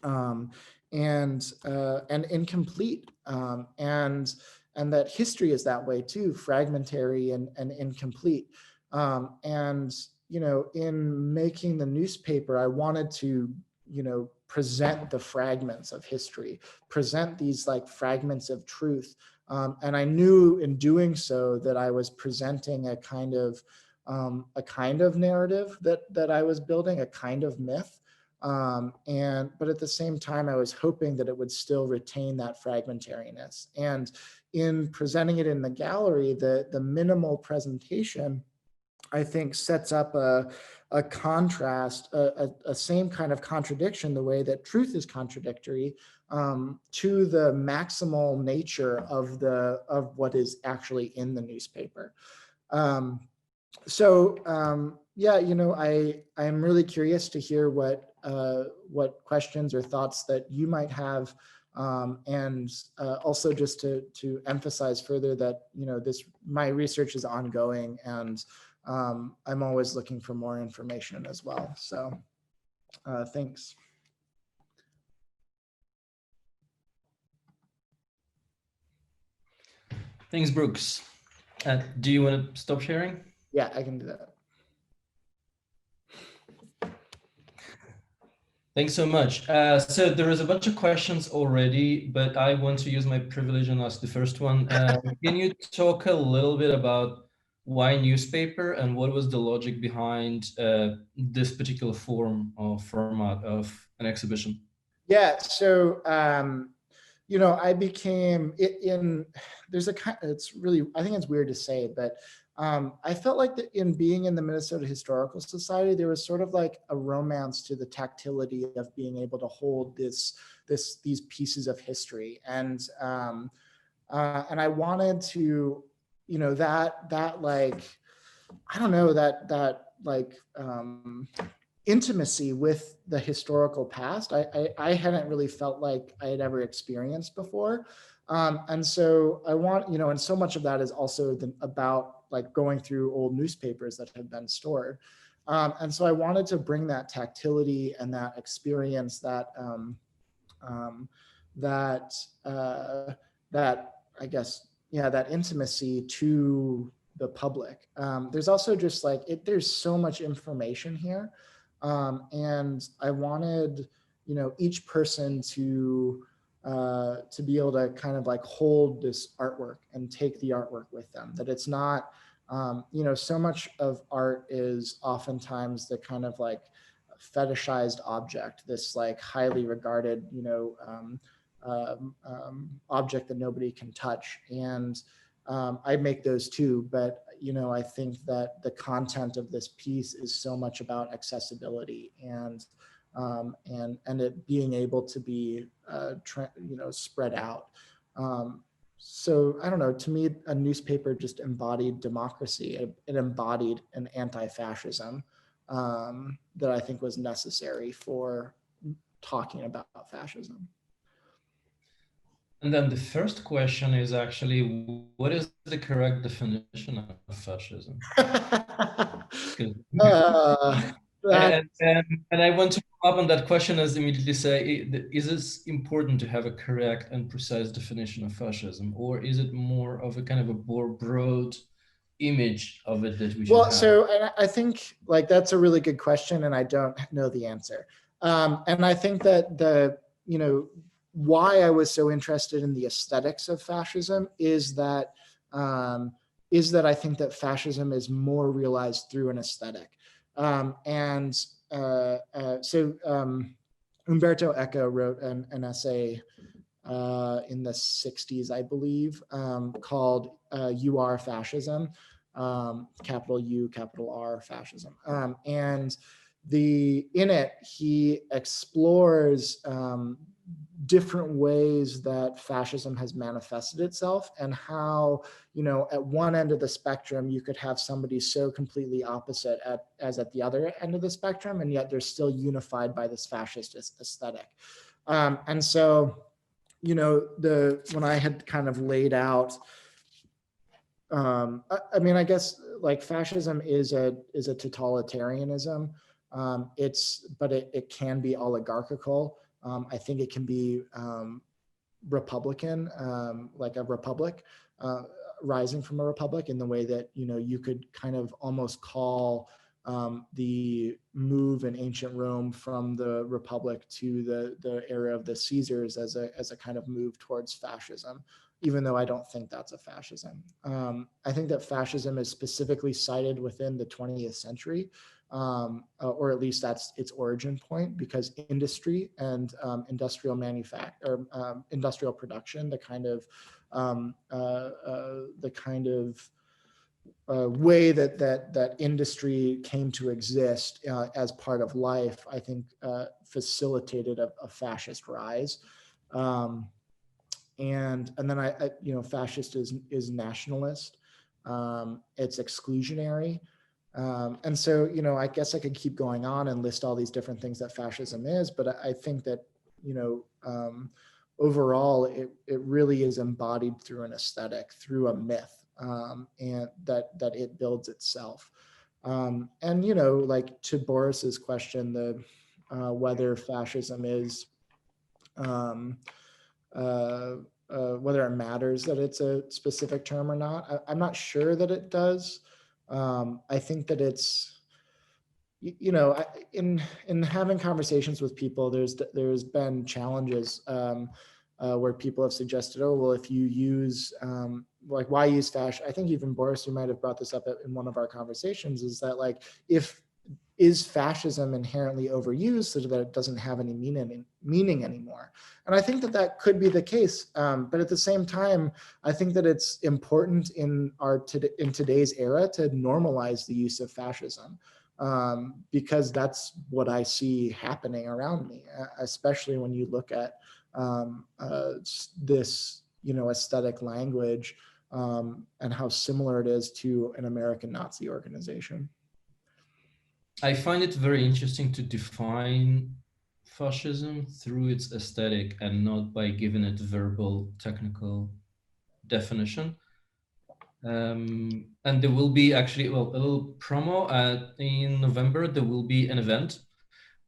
and incomplete, and that history is that way too, fragmentary and incomplete. And in making the newspaper, I wanted to present the fragments of history, present these like fragments of truth, and I knew in doing so that I was presenting a kind of narrative that I was building, a kind of myth. But at the same time, I was hoping that it would still retain that fragmentariness. And in presenting it in the gallery, the minimal presentation, I think, sets up a contrast, a same kind of contradiction, the way that truth is contradictory, to the maximal nature of what is actually in the newspaper. I'm really curious to hear what questions or thoughts that you might have, and also just to emphasize further that my research is ongoing, and I'm always looking for more information as well. So thanks. Thanks, Brooks. Do you want to stop sharing? Yeah, I can do that. Thanks so much. So there is a bunch of questions already, but I want to use my privilege and ask the first one. Can you talk a little bit about why newspaper and what was the logic behind this particular format of an exhibition? Yeah, so I became it's really, I think it's weird to say, but I felt like that in being in the Minnesota Historical Society, there was sort of like a romance to the tactility of being able to hold these pieces of history. And I wanted to, that like, I don't know, that like intimacy with the historical past, I hadn't really felt like I had ever experienced before. And so I want, and so much of that is also about like going through old newspapers that have been stored. And so I wanted to bring that tactility and that experience, that that I guess, yeah, that intimacy to the public. There's also just like, there's so much information here. And I wanted, each person to be able to kind of like hold this artwork and take the artwork with them, that it's not, so much of art is oftentimes the kind of like fetishized object, this like highly regarded, object that nobody can touch. And I make those too, but I think that the content of this piece is so much about accessibility and it being able to be spread out. So I don't know, to me, a newspaper just embodied democracy. It embodied an anti-fascism that I think was necessary for talking about fascism. And then the first question is actually, what is the correct definition of fascism? And I want to come up on that question as immediately say, is it important to have a correct and precise definition of fascism, or is it more of a kind of a more broad image of it that we should have? So I think like that's a really good question, and I don't know the answer. And I think that why I was so interested in the aesthetics of fascism is that I think that fascism is more realized through an aesthetic. Umberto Eco wrote an essay in the 60s, I believe, called You Are Fascism, capital U, capital R, fascism. And in it, he explores different ways that fascism has manifested itself, and how, at one end of the spectrum, you could have somebody so completely opposite as at the other end of the spectrum, and yet they're still unified by this fascist aesthetic. And so, when I had kind of laid out, I guess like fascism is a totalitarianism. But it can be oligarchical. I think it can be Republican, like a republic, rising from a republic, in the way that, you could kind of almost call the move in ancient Rome from the republic to the era of the Caesars as a kind of move towards fascism, even though I don't think that's a fascism. I think that fascism is specifically cited within the 20th century, or at least that's its origin point, because industry and industrial production, the kind of way that industry came to exist as part of life, I think facilitated a fascist rise. And then fascist is nationalist. It's exclusionary. And so, I guess I could keep going on and list all these different things that fascism is, but I think that, overall, it really is embodied through an aesthetic, through a myth, and that it builds itself. And, like to Boris's question, whether fascism is, whether it matters that it's a specific term or not, I'm not sure that it does. I think that it's, in having conversations with people, there's been challenges where people have suggested, oh, well, if you use, like, why use fascism? I think even Boris, you might have brought this up in one of our conversations, is that like, if is fascism inherently overused so that it doesn't have any meaning anymore? And I think that that could be the case. But at the same time, I think that it's important in today's era to normalize the use of fascism, because that's what I see happening around me, especially when you look at this, aesthetic language, and how similar it is to an American Nazi organization. I find it very interesting to define fascism through its aesthetic and not by giving it verbal technical definition. And there will be actually, well, a little promo in November. There will be an event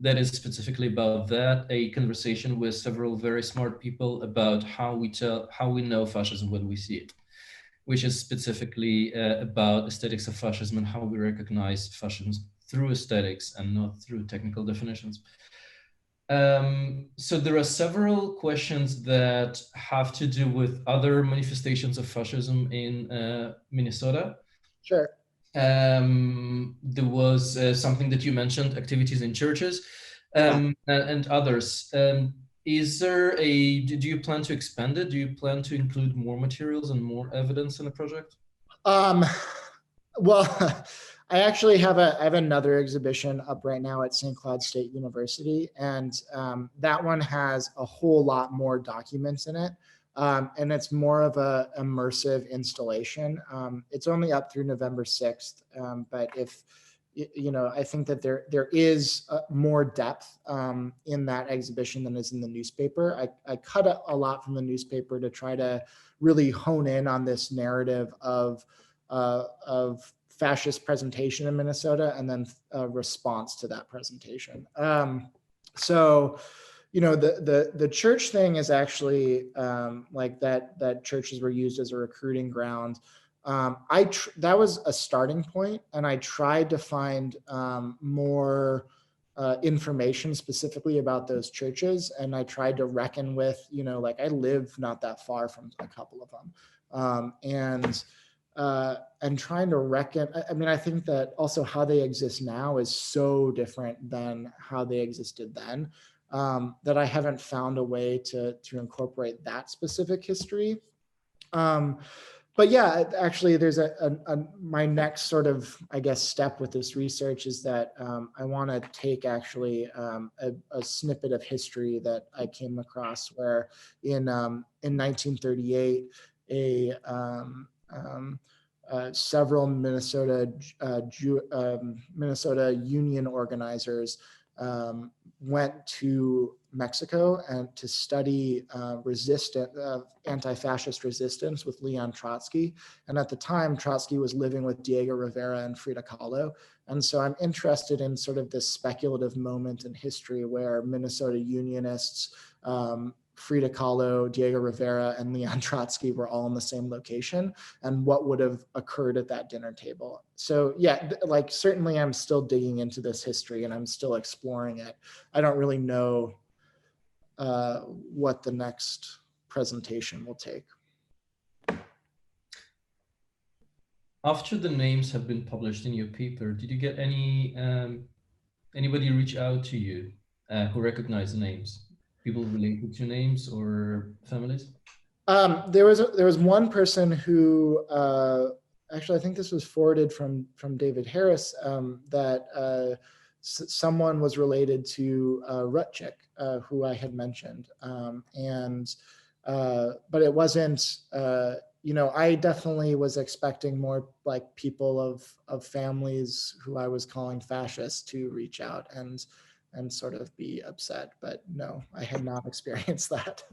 that is specifically about that, a conversation with several very smart people about how we know fascism when we see it, which is specifically about aesthetics of fascism and how we recognize fascism through aesthetics and not through technical definitions. So there are several questions that have to do with other manifestations of fascism in Minnesota. Sure. There was something that you mentioned, activities in churches, and others. Is there do you plan to expand it? Do you plan to include more materials and more evidence in the project? Well, I actually have another exhibition up right now at St. Cloud State University, and that one has a whole lot more documents in it. And it's more of a immersive installation. It's only up through November 6th, but if, I think that there is more depth in that exhibition than is in the newspaper. I cut a lot from the newspaper to try to really hone in on this narrative of fascist presentation in Minnesota and then a response to that presentation. So, the church thing is actually like that churches were used as a recruiting ground. That was a starting point, and I tried to find more information specifically about those churches, and I tried to reckon with, like I live not that far from a couple of them, and trying to reckon. I mean, I think that also how they exist now is so different than how they existed then, that I haven't found a way to incorporate that specific history. But yeah, actually, there's my next sort of, I guess, step with this research is that I want to take actually a snippet of history that I came across where in 1938, several Minnesota union organizers went to Mexico and to study anti-fascist resistance with Leon Trotsky. And at the time, Trotsky was living with Diego Rivera and Frida Kahlo. And so I'm interested in sort of this speculative moment in history where Minnesota unionists, Frida Kahlo, Diego Rivera, and Leon Trotsky were all in the same location, and what would have occurred at that dinner table. So yeah, like certainly I'm still digging into this history and I'm still exploring it. I don't really know what the next presentation will take. After the names have been published in your paper, did you get anybody reach out to you who recognized the names? People related to names or families? There was one person who actually I think this was forwarded from David Harris, that someone was related to Rhetoric, who I had mentioned, but it wasn't. I definitely was expecting more like people of families who I was calling fascists to reach out and sort of be upset, but no, I had not experienced that.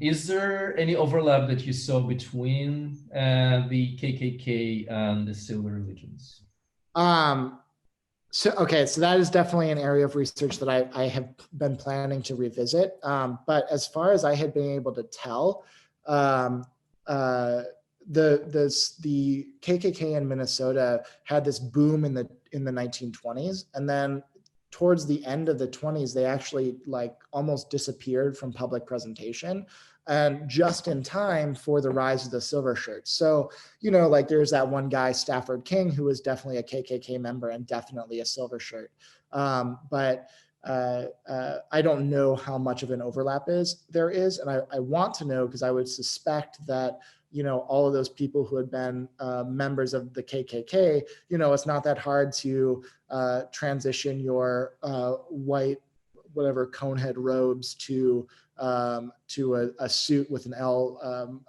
Is there any overlap that you saw between the KKK and the civil religions? So that is definitely an area of research that I have been planning to revisit. But as far as I had been able to tell, the KKK in Minnesota had this boom in the 1920s, and then towards the end of the 20s, they actually like almost disappeared from public presentation. and just in time for the rise of the silver shirts. So, you know, like there's that one guy, Stafford King, who was definitely a KKK member and definitely a silver shirt. But I don't know how much of an overlap there is. And I want to know, because I would suspect that, you know, all of those people who had been members of the KKK, you know, it's not that hard to transition your white, whatever, conehead robes to a suit with an L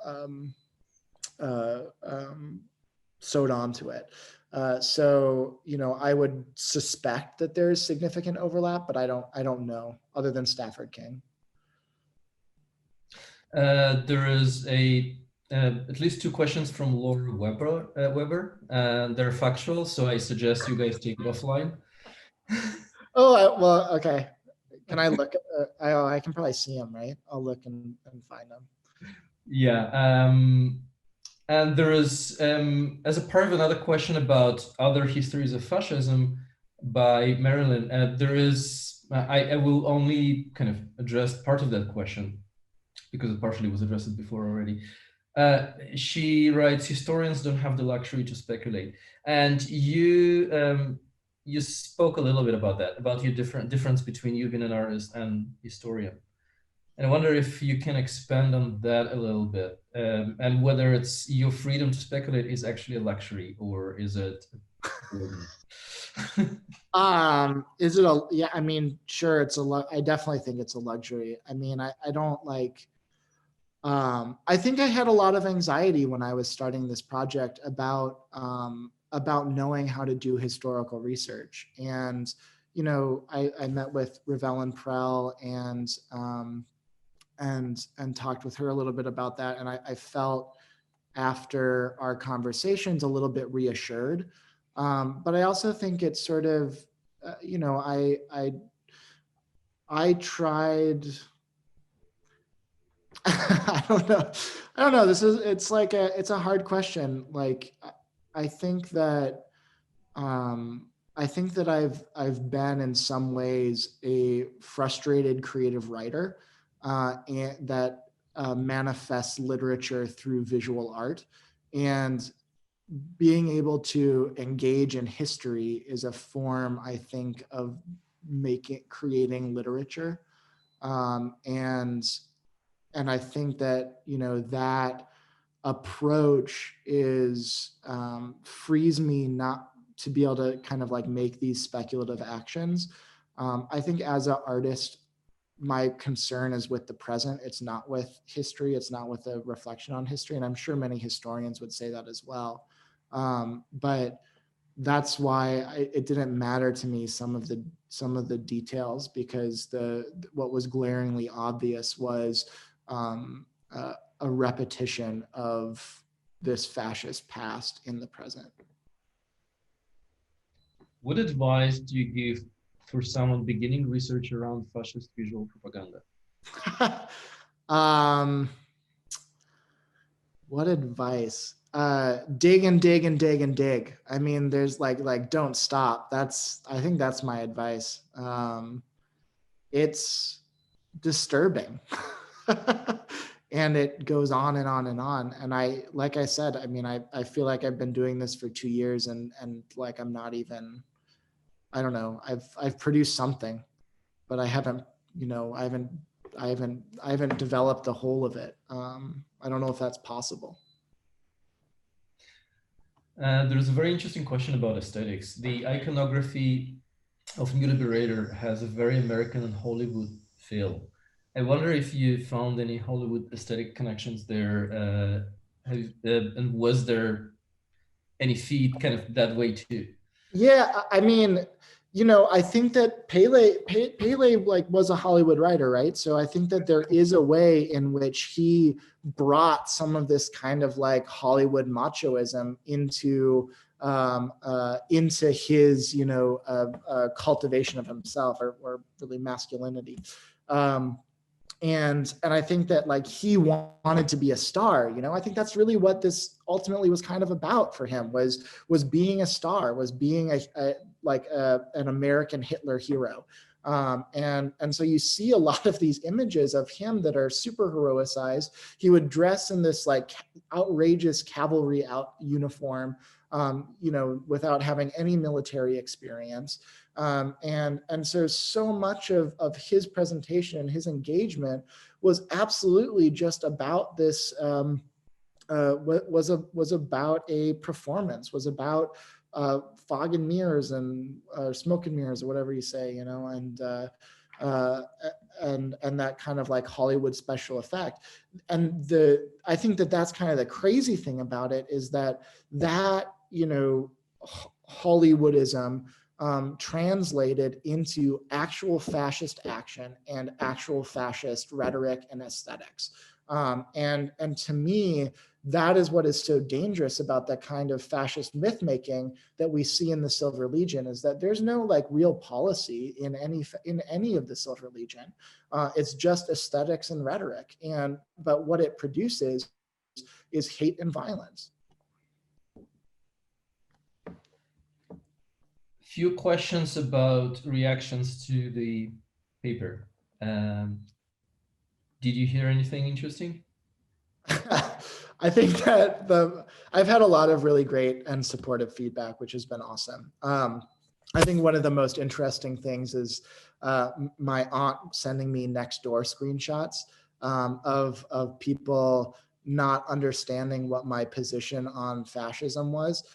sewed onto it. So, you know, I would suspect that there's significant overlap, but I don't know, other than Stafford King. There is at least 2 questions from Laura Weber. They're factual, so I suggest you guys take it offline. Oh, well, okay. Can I look? I can probably see them, right? I'll look and find them. Yeah. And there is, as a part of another question about other histories of fascism by Marilyn, there is, I will only kind of address part of that question because it partially was addressed before already. She writes, historians don't have the luxury to speculate. And you spoke a little bit about that, about your difference between you being an artist and historian. And I wonder if you can expand on that a little bit, and whether it's your freedom to speculate is actually a luxury, or is it a burden? Is it yeah, I mean, sure, I definitely think it's a luxury. I mean, I don't like, I think I had a lot of anxiety when I was starting this project about knowing how to do historical research. And, you know, I met with Ravel and Prell and talked with her a little bit about that. And I felt after our conversations a little bit reassured. But I also think it's sort of, you know, I tried, I don't know. It's a hard question. Like, I think that, I've been in some ways a frustrated creative writer, and that manifests literature through visual art, and being able to engage in history is a form, I think, of creating literature, and I think that, you know, that approach is frees me not to be able to kind of like make these speculative actions. I think as an artist, my concern is with the present. It's not with history. It's not with a reflection on history. And I'm sure many historians would say that as well. But that's why it didn't matter to me some of the details, because what was glaringly obvious was a repetition of this fascist past in the present. What advice do you give for someone beginning research around fascist visual propaganda? What advice? Dig and dig and dig and dig. I mean, there's like don't stop. I think that's my advice. It's disturbing. And it goes on and on and on. And like I said, I mean, I feel like I've been doing this for 2 years, and like I'm not even, I don't know, I've produced something, but I haven't, you know, I haven't developed the whole of it. I don't know if that's possible. There's a very interesting question about aesthetics. The iconography of New Liberator has a very American and Hollywood feel. I wonder if you found any Hollywood aesthetic connections there, and was there any feed kind of that way too? Yeah, I mean, you know, I think that Pele like was a Hollywood writer, right? So I think that there is a way in which he brought some of this kind of like Hollywood machoism into his, you know, cultivation of himself, or really masculinity. And I think that like he wanted to be a star, you know. I think that's really what this ultimately was kind of about for him, was being a star, was being an American Hitler hero. And so you see a lot of these images of him that are super heroicized. He would dress in this like outrageous cavalry uniform, without having any military experience. And so much of his presentation, his engagement was absolutely just about this, was about a performance, was about fog and mirrors and smoke and mirrors or whatever you say, and that kind of like Hollywood special effect. And I think that's kind of the crazy thing about it, is that Hollywoodism translated into actual fascist action and actual fascist rhetoric and aesthetics. And to me, that is what is so dangerous about that kind of fascist myth making that we see in the Silver Legion, is that there's no like real policy in any of the Silver Legion. It's just aesthetics and rhetoric, but what it produces is hate and violence. Few questions about reactions to the paper. Did you hear anything interesting? I think that I've had a lot of really great and supportive feedback, which has been awesome. I think one of the most interesting things is my aunt sending me next door screenshots of people not understanding what my position on fascism was,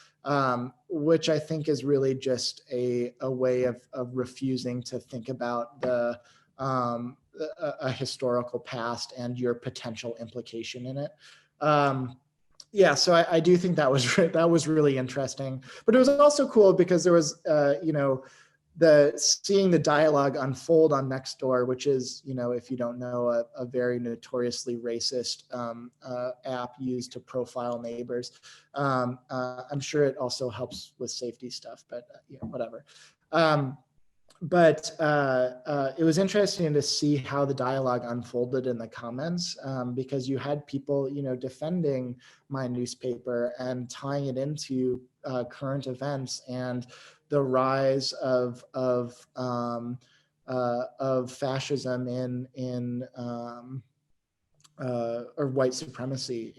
which I think is really just a way of refusing to think about a historical past and your potential implication in it. Yeah, so I do think that was really interesting, but it was also cool because there was, seeing the dialogue unfold on Nextdoor, which is, if you don't know, a very notoriously racist app used to profile neighbors. I'm sure it also helps with safety stuff, but whatever. But it was interesting to see how the dialogue unfolded in the comments, because you had people, defending my newspaper and tying it into current events and the rise of fascism or white supremacy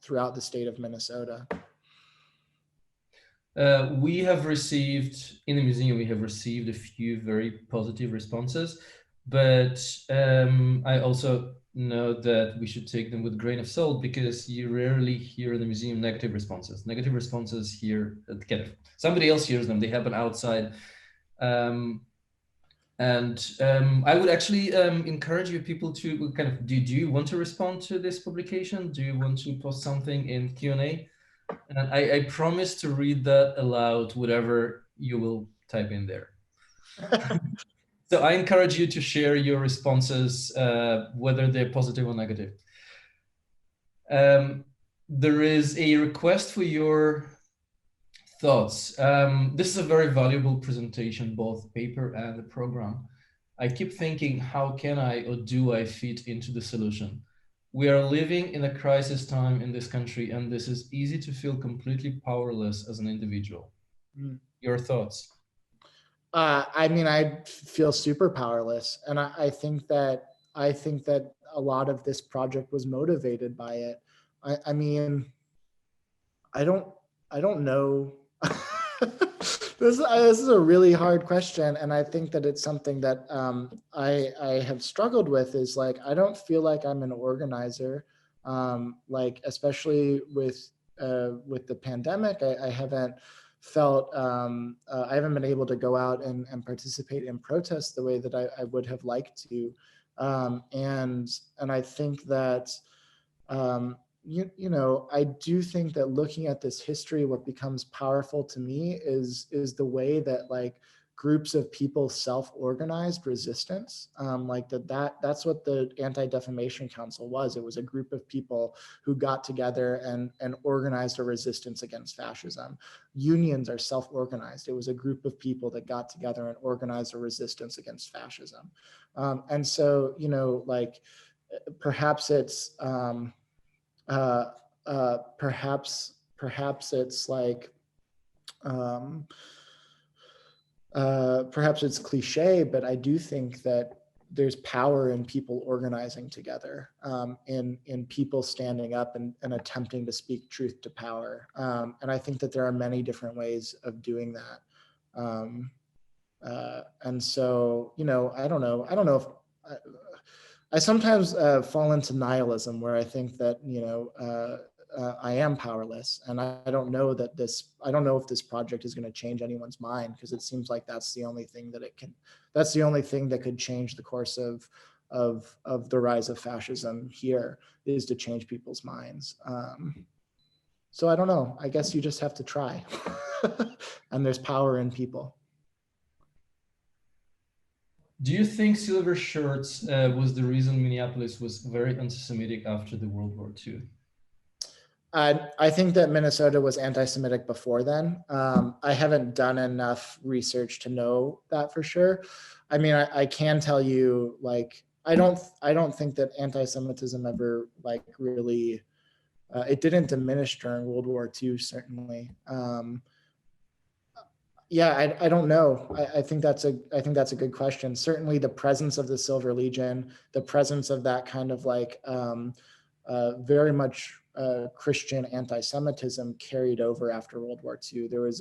throughout the state of Minnesota. We have received, in the museum, we have received a few very positive responses, but I also know that we should take them with a grain of salt, because you rarely hear in the museum negative responses. Negative responses here, somebody else hears them, they happen outside. I would actually encourage you people to kind of, do you want to respond to this publication? Do you want to post something in Q&A? And I promise to read that aloud, whatever you will type in there. So I encourage you to share your responses, whether they're positive or negative. There is a request for your thoughts. This is a very valuable presentation, both paper and the program. I keep thinking, how can I or do I fit into the solution? We are living in a crisis time in this country, and this is easy to feel completely powerless as an individual. Your thoughts? I mean, I feel super powerless, and I think that a lot of this project was motivated by it. I mean, I don't know. This is a really hard question, and I think that it's something that I have struggled with. Is like, I don't feel like I'm an organizer, like especially with the pandemic. I haven't felt I haven't been able to go out and participate in protests the way that I would have liked to, and I think that. I do think that looking at this history, what becomes powerful to me is the way that like groups of people self-organized resistance, like that's what the Anti-Defamation Council was. It was a group of people who got together and organized a resistance against fascism. Unions are self-organized. It was a group of people that got together and organized a resistance against fascism. And so, like perhaps it's perhaps it's like perhaps it's cliche, but I do think that there's power in people organizing together, in people standing up and attempting to speak truth to power. And I think that there are many different ways of doing that. And so, I don't know. I don't know if I sometimes fall into nihilism, where I think that, I am powerless, and I don't know that I don't know if this project is going to change anyone's mind, because it seems like that's the only thing that could change the course of the rise of fascism here, is to change people's minds. So I don't know. I guess you just have to try, and there's power in people. Do you think silver shirts was the reason Minneapolis was very anti-Semitic after the World War II? I think that Minnesota was anti-Semitic before then. I haven't done enough research to know that for sure. I mean, I can tell you, like, I don't think that anti-Semitism ever, like, really, it didn't diminish during World War II, certainly. Yeah, I don't know. I think that's a good question. Certainly, the presence of the Silver Legion, the presence of that kind of, like, very much Christian anti-Semitism carried over after World War II. There was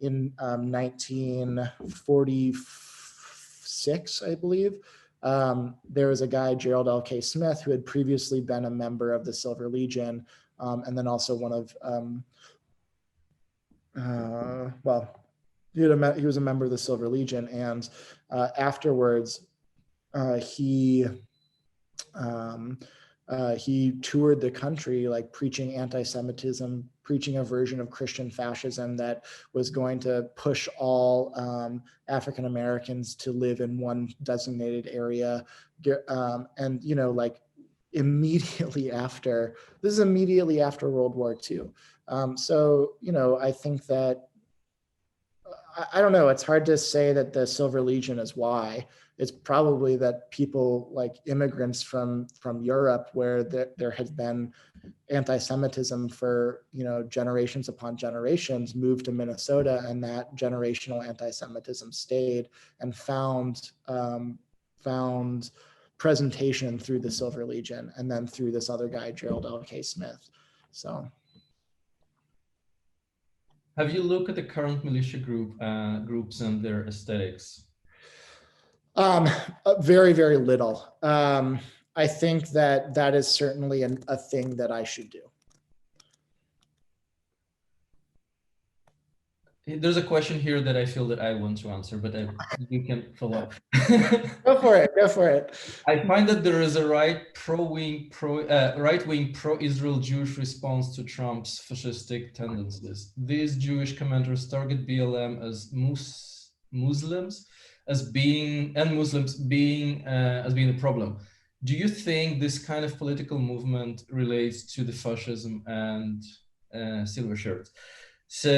in 1946, I believe, there was a guy, Gerald L.K. Smith, who had previously been a member of the Silver Legion, and then also one of, he was a member of the Silver Legion, and afterwards, he toured the country, like, preaching anti-Semitism, preaching a version of Christian fascism that was going to push all African Americans to live in one designated area. And, like, immediately after World War II. So, I think that, I don't know, it's hard to say that the Silver Legion is why. It's probably that people, like immigrants from Europe, where there has been anti-Semitism for, generations upon generations, moved to Minnesota, and that generational anti-Semitism stayed and found presentation through the Silver Legion, and then through this other guy, Gerald L.K. Smith. So. Have you looked at the current militia groups and their aesthetics? Very, very little. I think that is certainly a thing that I should do. There's a question here that I feel that I want to answer, but you can follow up. Go for it. Go for it. I find that there is a right-wing pro-Israel Jewish response to Trump's fascistic tendencies. These Jewish commenters target BLM as Muslims being a problem. Do you think this kind of political movement relates to the fascism and silver shirts? So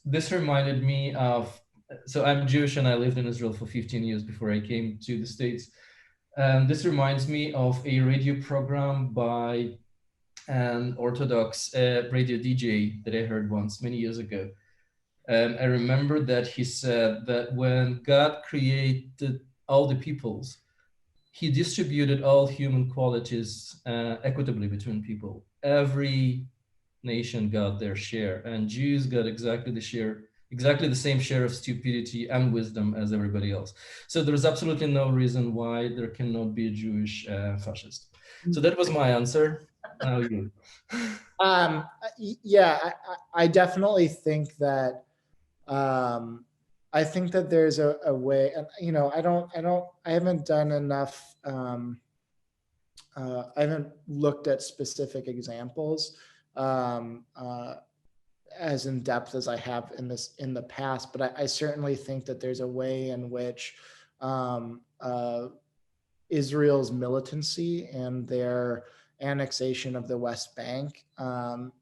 this reminded me of, so I'm Jewish and I lived in Israel for 15 years before I came to the States. This reminds me of a radio program by an Orthodox radio DJ that I heard once many years ago. I remember that he said that when God created all the peoples, he distributed all human qualities equitably between people. Every nation got their share, and Jews got exactly the same share of stupidity and wisdom as everybody else. So there's absolutely no reason why there cannot be a Jewish fascist. So that was my answer. Now you. Yeah, I definitely think that. I think that there's a way, and I haven't done enough. I haven't looked at specific examples as in depth as I have in the past, but I certainly think that there's a way in which Israel's militancy and their annexation of the West Bank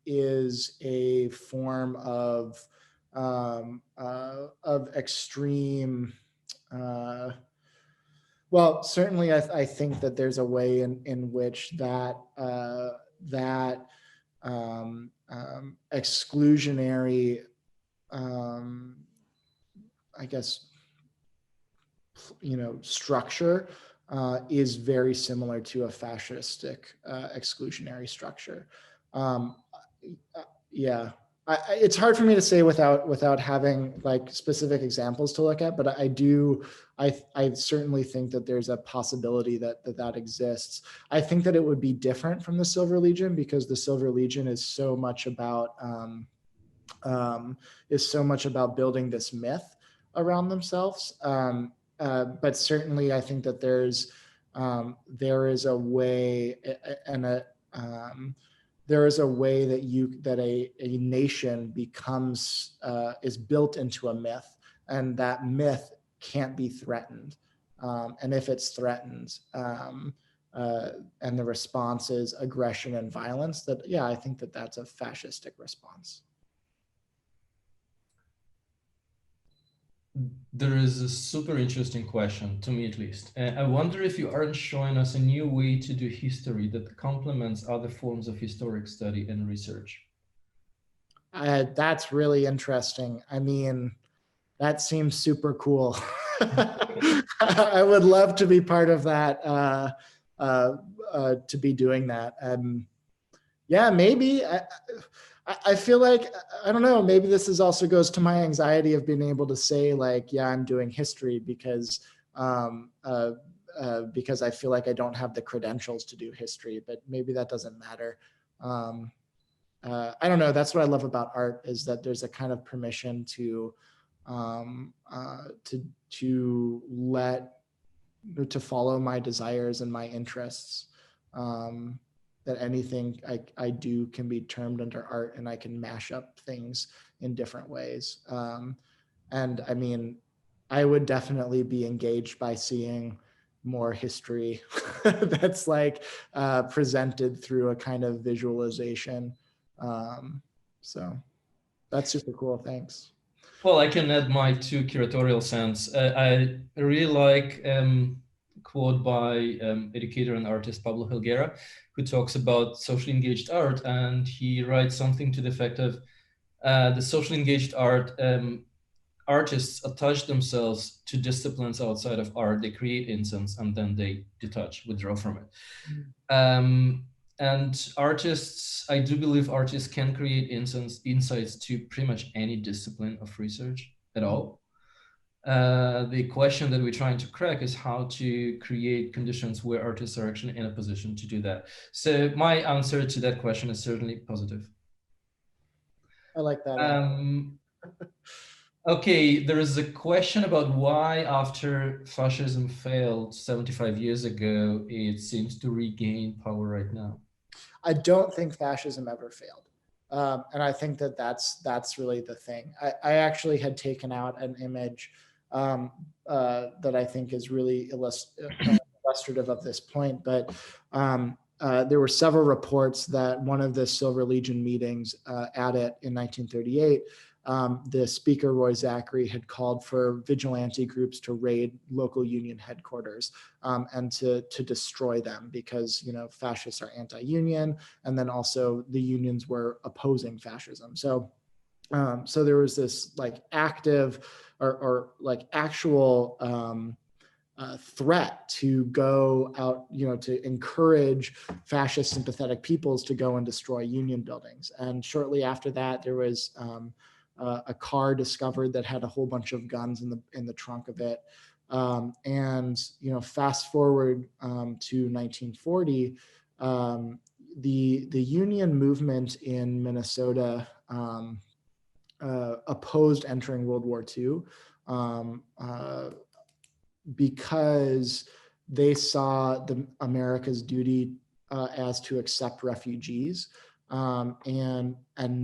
is a form of extreme. Well, certainly, I think that there's a way in which that exclusionary I guess, structure is very similar to a fascistic exclusionary structure. Yeah, it's hard for me to say without having like specific examples to look at, but I certainly think that there's a possibility that exists. I think that it would be different from the Silver Legion, because the Silver Legion is so much about building this myth around themselves. But certainly, I think that there is a way there is a way that a nation becomes is built into a myth, and that myth can't be threatened. And if it's threatened, and the response is aggression and violence, I think that that's a fascistic response. There is a super interesting question, to me at least. I wonder if you aren't showing us a new way to do history that complements other forms of historic study and research. That's really interesting. I mean, that seems super cool. I would love to be part of that, to be doing that. Yeah, maybe. I feel like, I don't know, maybe this also goes to my anxiety of being able to say like, yeah, I'm doing history because I feel like I don't have the credentials to do history, but maybe that doesn't matter. I don't know. That's what I love about art, is that there's a kind of permission to follow my desires and my interests. That anything I do can be termed under art, and I can mash up things in different ways. And I mean, I would definitely be engaged by seeing more history that's like presented through a kind of visualization. So that's super cool. Thanks. Well, I can add my 2 curatorial cents. I really like quote by educator and artist Pablo Helguera, who talks about socially engaged art, and he writes something to the effect of the socially engaged art artists attach themselves to disciplines outside of art. They create incense and then they detach, withdraw from it. And artists, I do believe artists can create insights to pretty much any discipline of research at all. The question that we're trying to crack is how to create conditions where artists are actually in a position to do that. So my answer to that question is certainly positive. I like that. Okay, there is a question about why, after fascism failed 75 years ago, it seems to regain power right now. I don't think fascism ever failed. And I think that that's really the thing. I actually had taken out an image that I think is really illustrative of this point. But there were several reports that one of the Silver Legion meetings at it in 1938, the speaker, Roy Zachary, had called for vigilante groups to raid local union headquarters and to destroy them, because, fascists are anti-union, and then also the unions were opposing fascism. So there was this like active or like actual threat to go out, to encourage fascist sympathetic peoples to go and destroy union buildings. And shortly after that, there was a car discovered that had a whole bunch of guns in the trunk of it. And fast forward to 1940, the union movement in Minnesota opposed entering World War II because they saw America's duty as to accept refugees. And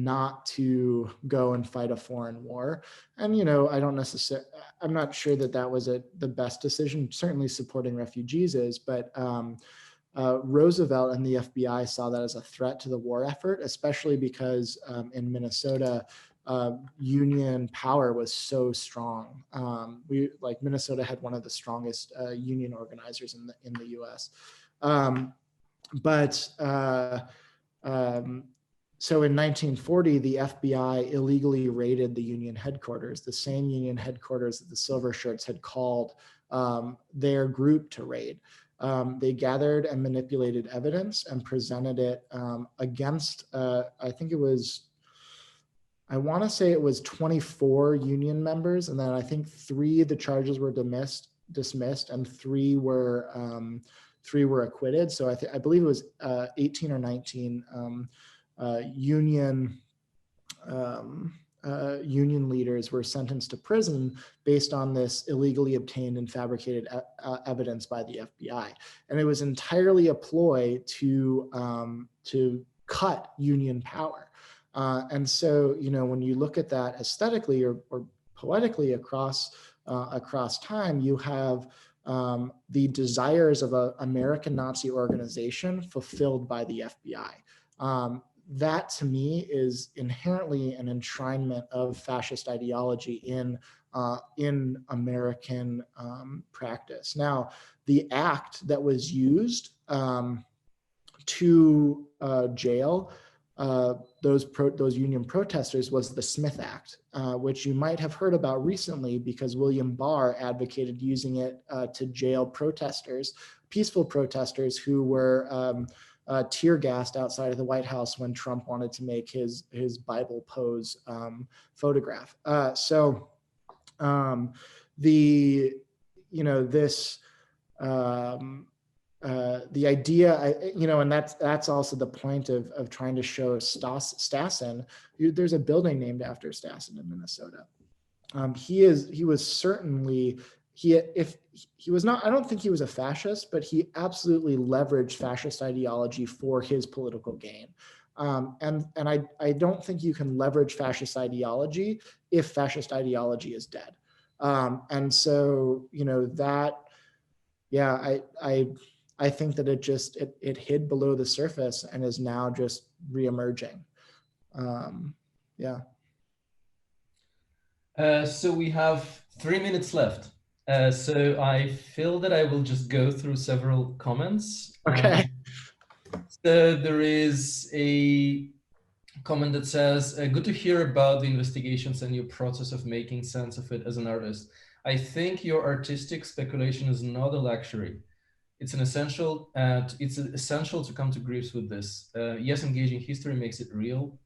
not to go and fight a foreign war. And, I'm not sure that was the best decision. Certainly supporting refugees is, but Roosevelt and the FBI saw that as a threat to the war effort, especially because in Minnesota, union power was so strong. Minnesota had one of the strongest union organizers in the US. So in 1940, the FBI illegally raided the Union headquarters, the same Union headquarters that the Silver Shirts had called their group to raid. They gathered and manipulated evidence and presented it against, I think it was, I want to say it was 24 Union members, and then I think 3 of the charges were dismissed, and 3 were acquitted. So I believe it was 18 or 19 Union leaders were sentenced to prison based on this illegally obtained and fabricated evidence by the FBI, and it was entirely a ploy to cut Union power. And so, when you look at that aesthetically or poetically across time, you have the desires of an American Nazi organization fulfilled by the FBI. That to me is inherently an enshrinement of fascist ideology in American practice. Now, the act that was used to jail those Union protesters was the Smith Act, which you might have heard about recently because William Barr advocated using it to jail protesters, peaceful protesters who were tear gassed outside of the White House when Trump wanted to make his Bible pose photograph. The idea, and that's also the point of trying to show Stassen. There's a building named after Stassen in Minnesota. He was certainly, if he was not, I don't think he was a fascist, but he absolutely leveraged fascist ideology for his political gain. And I don't think you can leverage fascist ideology if fascist ideology is dead. And so, I think that it hid below the surface and is now just reemerging. So we have 3 minutes left. So I feel that I will just go through several comments. Okay. So there is a comment that says, good to hear about the investigations and your process of making sense of it as an artist. I think your artistic speculation is not a luxury. It's essential to come to grips with this. Yes, engaging history makes it real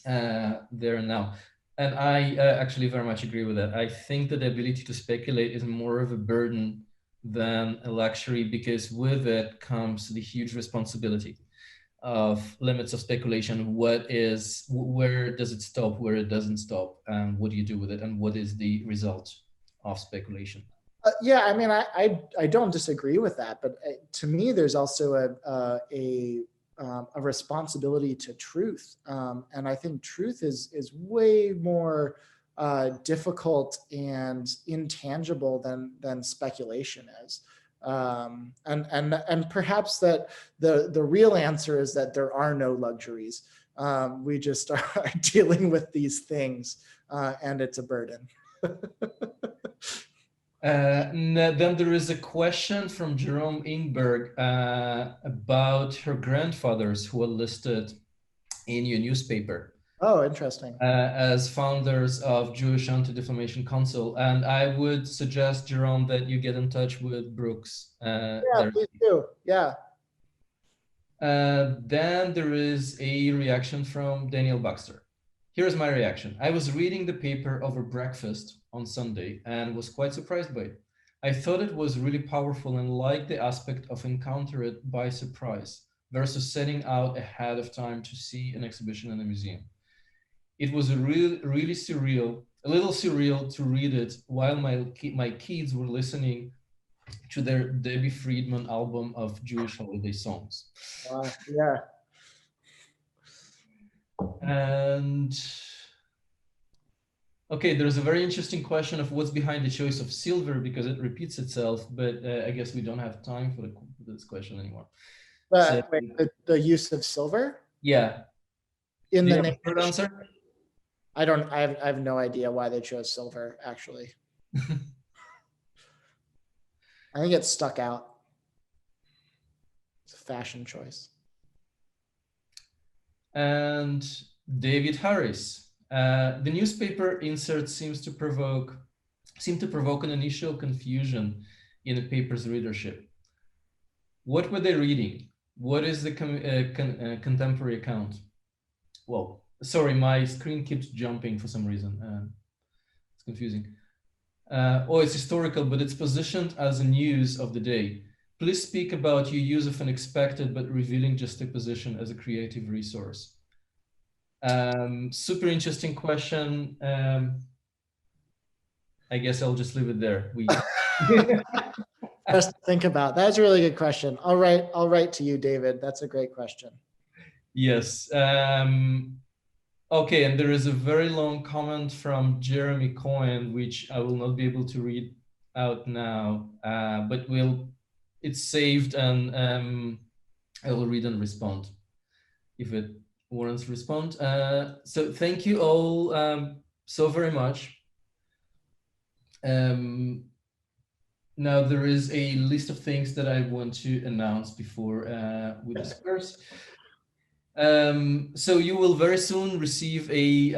there and now. And I actually very much agree with that. I think that the ability to speculate is more of a burden than a luxury, because with it comes the huge responsibility of limits of speculation. Where does it stop, where it doesn't stop, and what do you do with it, and what is the result of speculation? I mean, I don't disagree with that, but to me, there's also a responsibility to truth, and I think truth is way more difficult and intangible than speculation is. And perhaps that the real answer is that there are no luxuries. We just are dealing with these things, and it's a burden. Then there is a question from Jerome Ingberg about her grandfathers who are listed in your newspaper. Oh, interesting. As founders of Jewish Anti-Defamation Council. And I would suggest, Jerome, that you get in touch with Brooks. Please do. Yeah. Then there is a reaction from Daniel Baxter. Here's my reaction. I was reading the paper over breakfast on Sunday and was quite surprised by it. I thought it was really powerful and liked the aspect of encounter it by surprise versus setting out ahead of time to see an exhibition in a museum. It was really surreal, a little surreal to read it while my kids were listening to their Debbie Friedman album of Jewish holiday songs. Yeah. And okay, there's a very interesting question of what's behind the choice of silver, because it repeats itself, but I guess we don't have time for this question anymore. The use of silver? Yeah. In the name. Third answer? I have no idea why they chose silver, actually. I think it's stuck out. It's a fashion choice. And David Harris. The newspaper insert seem to provoke an initial confusion in the paper's readership. What were they reading? What is the contemporary account? Well, sorry, my screen keeps jumping for some reason. It's confusing. Oh, it's historical, but it's positioned as a news of the day. Please speak about your use of unexpected but revealing juxtaposition as a creative resource. Super interesting question. I guess I'll just leave it there. Just to think about. That's a really good question. I'll write to you, David. That's a great question. Yes. Okay, and there is a very long comment from Jeremy Cohen, which I will not be able to read out now, but it's saved, and I will read and respond if it warrants respond. So thank you all so very much. Now there is a list of things that I want to announce before we disperse. So you will very soon receive a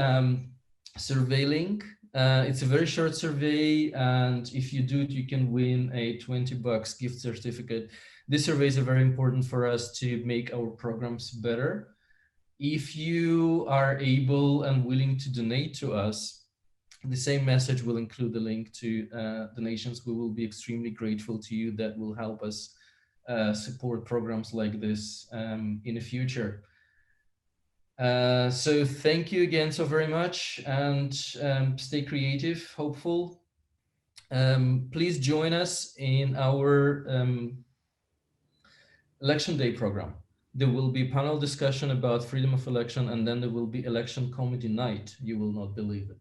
survey link. It's a very short survey, and if you do it, you can win a $20 gift certificate. These surveys are very important for us to make our programs better. If you are able and willing to donate to us, the same message will include the link to donations. We will be extremely grateful to you. That will help us support programs like this in the future. So thank you again so very much, and stay creative, hopeful. Please join us in our Election Day program. There will be panel discussion about freedom of election, and then there will be election committee night. You will not believe it.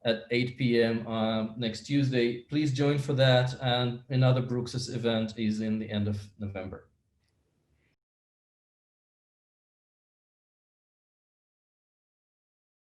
At 8 p.m. Next Tuesday. Please join for that. And another Brooks's event is in the end of November.